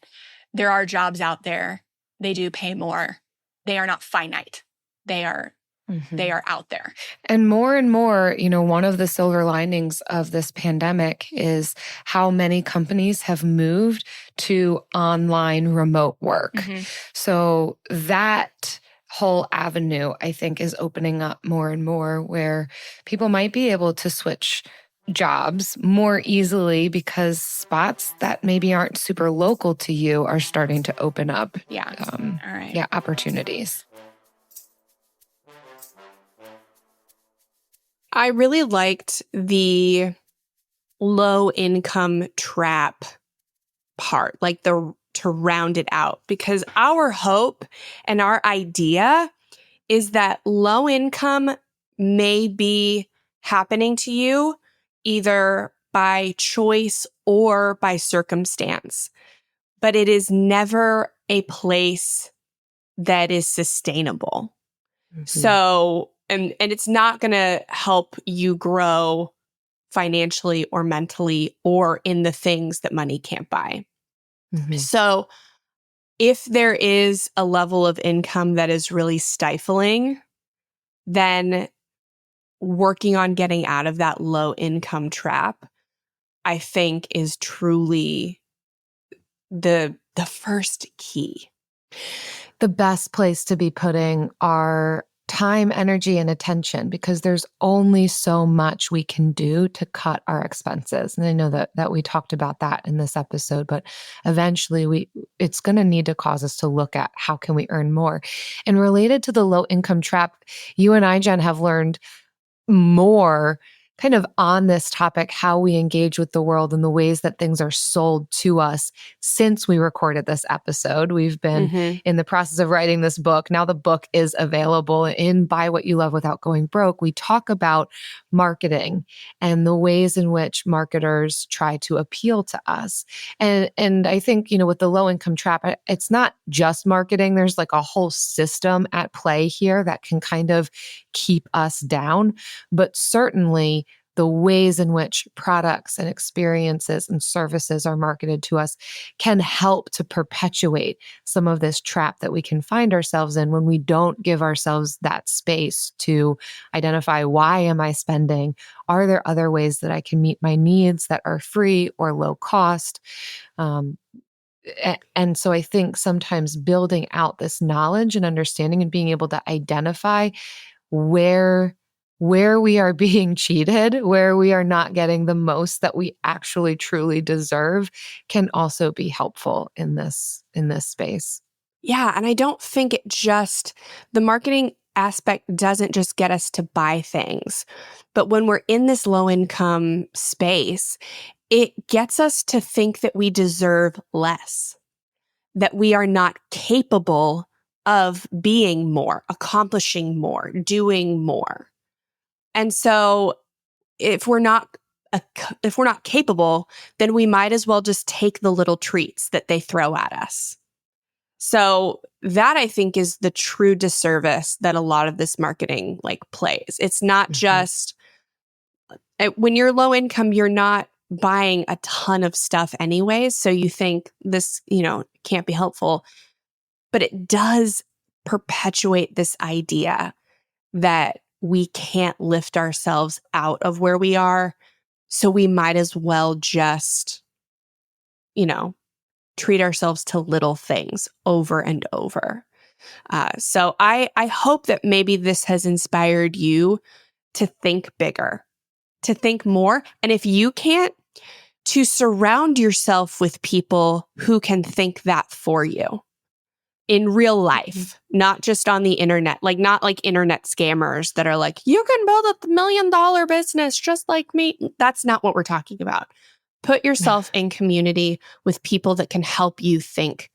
there are jobs out there. They do pay more. They are not finite. They are out there. And more, one of the silver linings of this pandemic is how many companies have moved to online remote work. So that whole avenue, I think, is opening up more and more where people might be able to switch jobs more easily because spots that maybe aren't super local to you are starting to open up. Yeah. All right. Yeah, opportunities. I really liked the low income trap part, like to round it out, because our hope and our idea is that low income may be happening to you either by choice or by circumstance, but it is never a place that is sustainable. Mm-hmm. So, and it's not going to help you grow financially or mentally or in the things that money can't buy. Mm-hmm. So, if there is a level of income that is really stifling, then working on getting out of that low income trap, I think, is truly the first key. The best place to be putting our time, energy, and attention, because there's only so much we can do to cut our expenses. And I know that we talked about that in this episode, but eventually it's going to need to cause us to look at how can we earn more. And related to the low income trap, you and I, Jen, have learned more kind of on this topic, how we engage with the world and the ways that things are sold to us since we recorded this episode. We've been in the process of writing this book. Now the book is available in Buy What You Love Without Going Broke. We talk about marketing and the ways in which marketers try to appeal to us. And I think, with the low income trap, it's not just marketing. There's like a whole system at play here that can kind of keep us down. But certainly the ways in which products and experiences and services are marketed to us can help to perpetuate some of this trap that we can find ourselves in when we don't give ourselves that space to identify, why am I spending? Are there other ways that I can meet my needs that are free or low cost? And so I think sometimes building out this knowledge and understanding and being able to identify where we are being cheated, where we are not getting the most that we actually truly deserve, can also be helpful in this space. Yeah, and I don't think the marketing aspect doesn't just get us to buy things, but when we're in this low income space, it gets us to think that we deserve less, that we are not capable of being more, accomplishing more, doing more. And so if we're not capable, then we might as well just take the little treats that they throw at us. So that, I think, is the true disservice that a lot of this marketing plays. It's not just when you're low income, you're not buying a ton of stuff anyways. So you think this, can't be helpful, but it does perpetuate this idea that we can't lift ourselves out of where we are. So we might as well just, treat ourselves to little things over and over. So I hope that maybe this has inspired you to think bigger, to think more. And if you can't, to surround yourself with people who can think that for you. In real life, not just on the internet, not like internet scammers that are like, you can build a $1 million business just like me. That's not what we're talking about. Put yourself in community with people that can help you think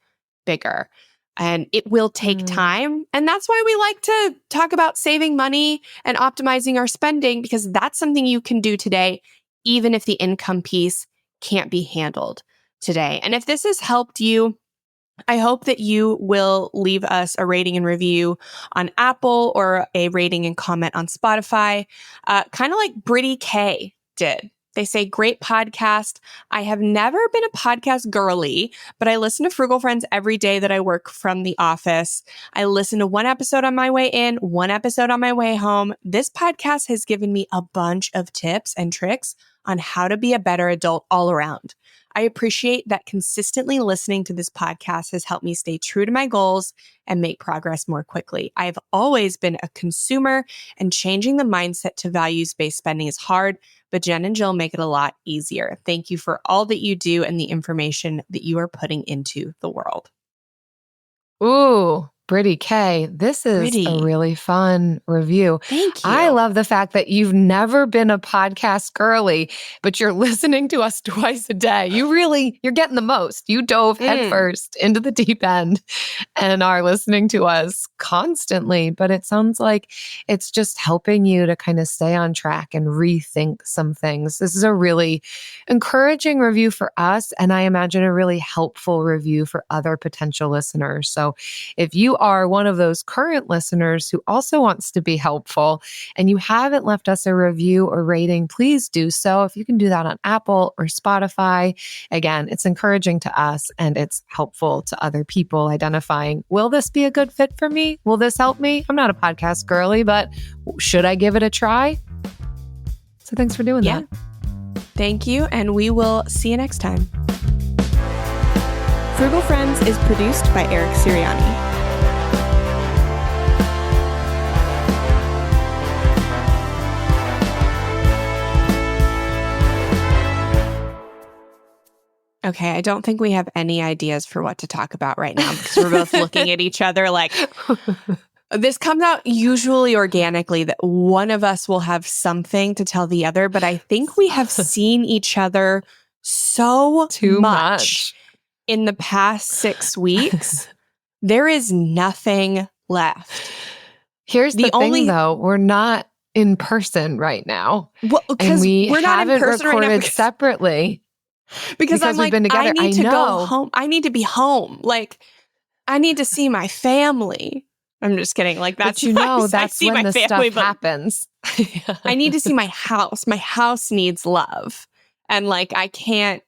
bigger. And it will take time. And that's why we like to talk about saving money and optimizing our spending, because that's something you can do today, even if the income piece can't be handled today. And if this has helped you, I hope that you will leave us a rating and review on Apple or a rating and comment on Spotify, kind of like Brittany K did. They say, great podcast. I have never been a podcast girly, but I listen to Frugal Friends every day that I work from the office. I listen to one episode on my way in, one episode on my way home. This podcast has given me a bunch of tips and tricks on how to be a better adult all around. I appreciate that consistently listening to this podcast has helped me stay true to my goals and make progress more quickly. I've always been a consumer, and changing the mindset to values-based spending is hard, but Jen and Jill make it a lot easier. Thank you for all that you do and the information that you are putting into the world. Ooh, Brittany K, this is a really fun review. Thank you. I love the fact that you've never been a podcast girly, but you're listening to us twice a day. You're getting the most. You dove headfirst into the deep end and are listening to us constantly. But it sounds like it's just helping you to kind of stay on track and rethink some things. This is a really encouraging review for us, and I imagine a really helpful review for other potential listeners. So if you are one of those current listeners who also wants to be helpful and you haven't left us a review or rating, please do so. If you can do that on Apple or Spotify, again, it's encouraging to us and it's helpful to other people identifying, will this be a good fit for me? Will this help me? I'm not a podcast girly, but should I give it a try? So thanks for doing that. Thank you, and we will see you next time. Frugal Friends is produced by Eric Siriani. Okay, I don't think we have any ideas for what to talk about right now because we're both looking at each other like, this comes out usually organically that one of us will have something to tell the other, but I think we have seen each other so too much in the past 6 weeks. There is nothing left. Here's the thing, though. We're not in person right now. Well, because we're not in person right now separately. Because I'm we've like, been together. I need to go home. I need to be home. Like, I need to see my family. I'm just kidding. Like, that's but that's when the stuff happens. I need to see my house. My house needs love. And like, I can't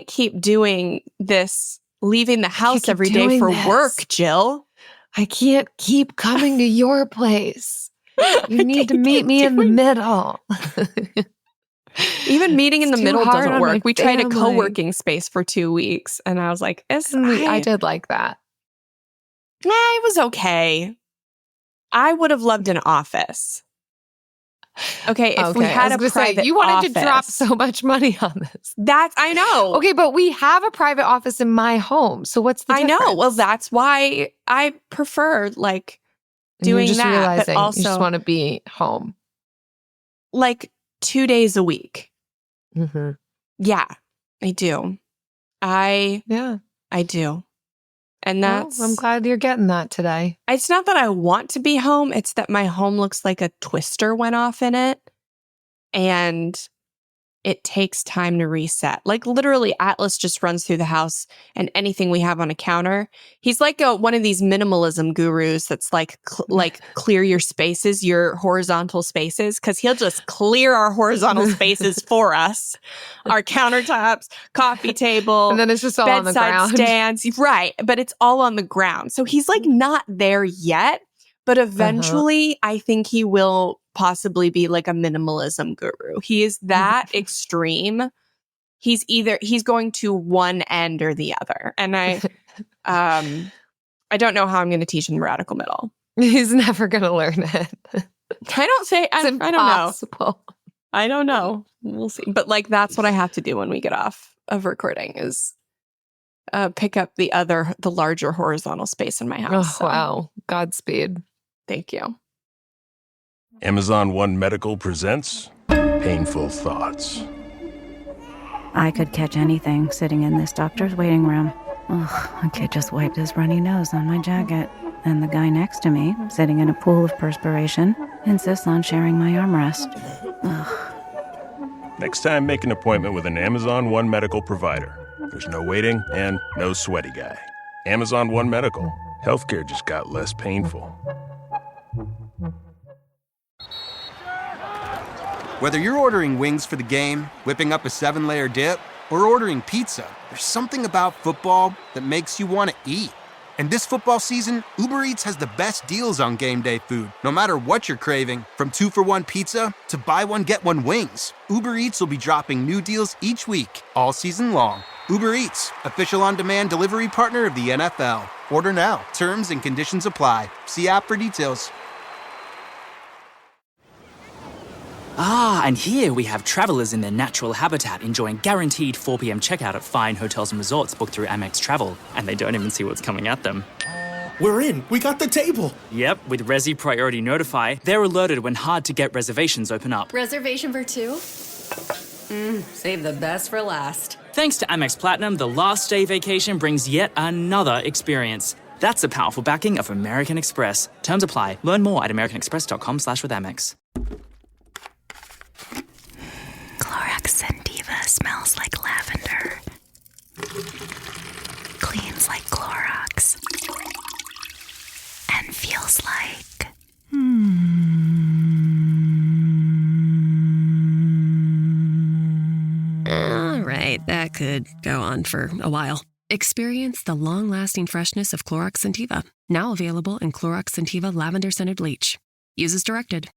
keep doing this, leaving the house every day for work, Jill. I can't keep coming to your place. You need to meet me in the middle. Even meeting in the middle doesn't work. We tried a family. co-working space for 2 weeks, and I was like, I did like that. It was okay. I would have loved an office. Okay, if we had a private you wanted office, to drop so much money on this. I know. Okay, but we have a private office in my home. So what's the difference? I know. Well, that's why I prefer like doing You're just that. Realizing but also, you just want to be home. Like 2 days a week. Mm-hmm. Yeah, I do. I do. And that's... I'm glad you're getting that today. It's not that I want to be home. It's that my home looks like a twister went off in it. And it takes time to reset. Like literally, Atlas just runs through the house and anything we have on a counter. He's like one of these minimalism gurus that's like clear your spaces, your horizontal spaces, because he'll just clear our horizontal spaces for us. Our countertops, coffee table, and then it's just all on the ground. Bedside stands, right? But it's all on the ground. So he's like not there yet, but eventually, I think he will possibly be like a minimalism guru. He is that extreme. He's going to one end or the other. And I don't know how I'm going to teach him the radical middle. He's never going to learn it. I don't know. I don't know. We'll see. But like, that's what I have to do when we get off of recording is pick up the larger horizontal space in my house. Oh, wow. Godspeed. Thank you. Amazon One Medical presents Painful Thoughts. I could catch anything sitting in this doctor's waiting room. Ugh, a kid just wiped his runny nose on my jacket. And the guy next to me, sitting in a pool of perspiration, insists on sharing my armrest. Ugh. Next time, make an appointment with an Amazon One Medical provider. There's no waiting and no sweaty guy. Amazon One Medical. Healthcare just got less painful. Whether you're ordering wings for the game, whipping up a 7-layer dip, or ordering pizza, there's something about football that makes you want to eat. And this football season, Uber Eats has the best deals on game day food, no matter what you're craving. From 2-for-1 pizza to buy one, get one wings. Uber Eats will be dropping new deals each week, all season long. Uber Eats, official on-demand delivery partner of the NFL. Order now. Terms and conditions apply. See app for details. Ah, and here we have travelers in their natural habitat enjoying guaranteed 4 p.m. checkout at fine hotels and resorts booked through Amex Travel, and they don't even see what's coming at them. We're in. We got the table. Yep, with Resi Priority Notify, they're alerted when hard-to-get reservations open up. Reservation for 2? Save the best for last. Thanks to Amex Platinum, the last day vacation brings yet another experience. That's the powerful backing of American Express. Terms apply. Learn more at americanexpress.com/withAmex. Clorox Sentiva smells like lavender. Cleans like Clorox. And feels like... All right, that could go on for a while. Experience the long-lasting freshness of Clorox Sentiva. Now available in Clorox Sentiva Lavender Scented Bleach. Use as directed.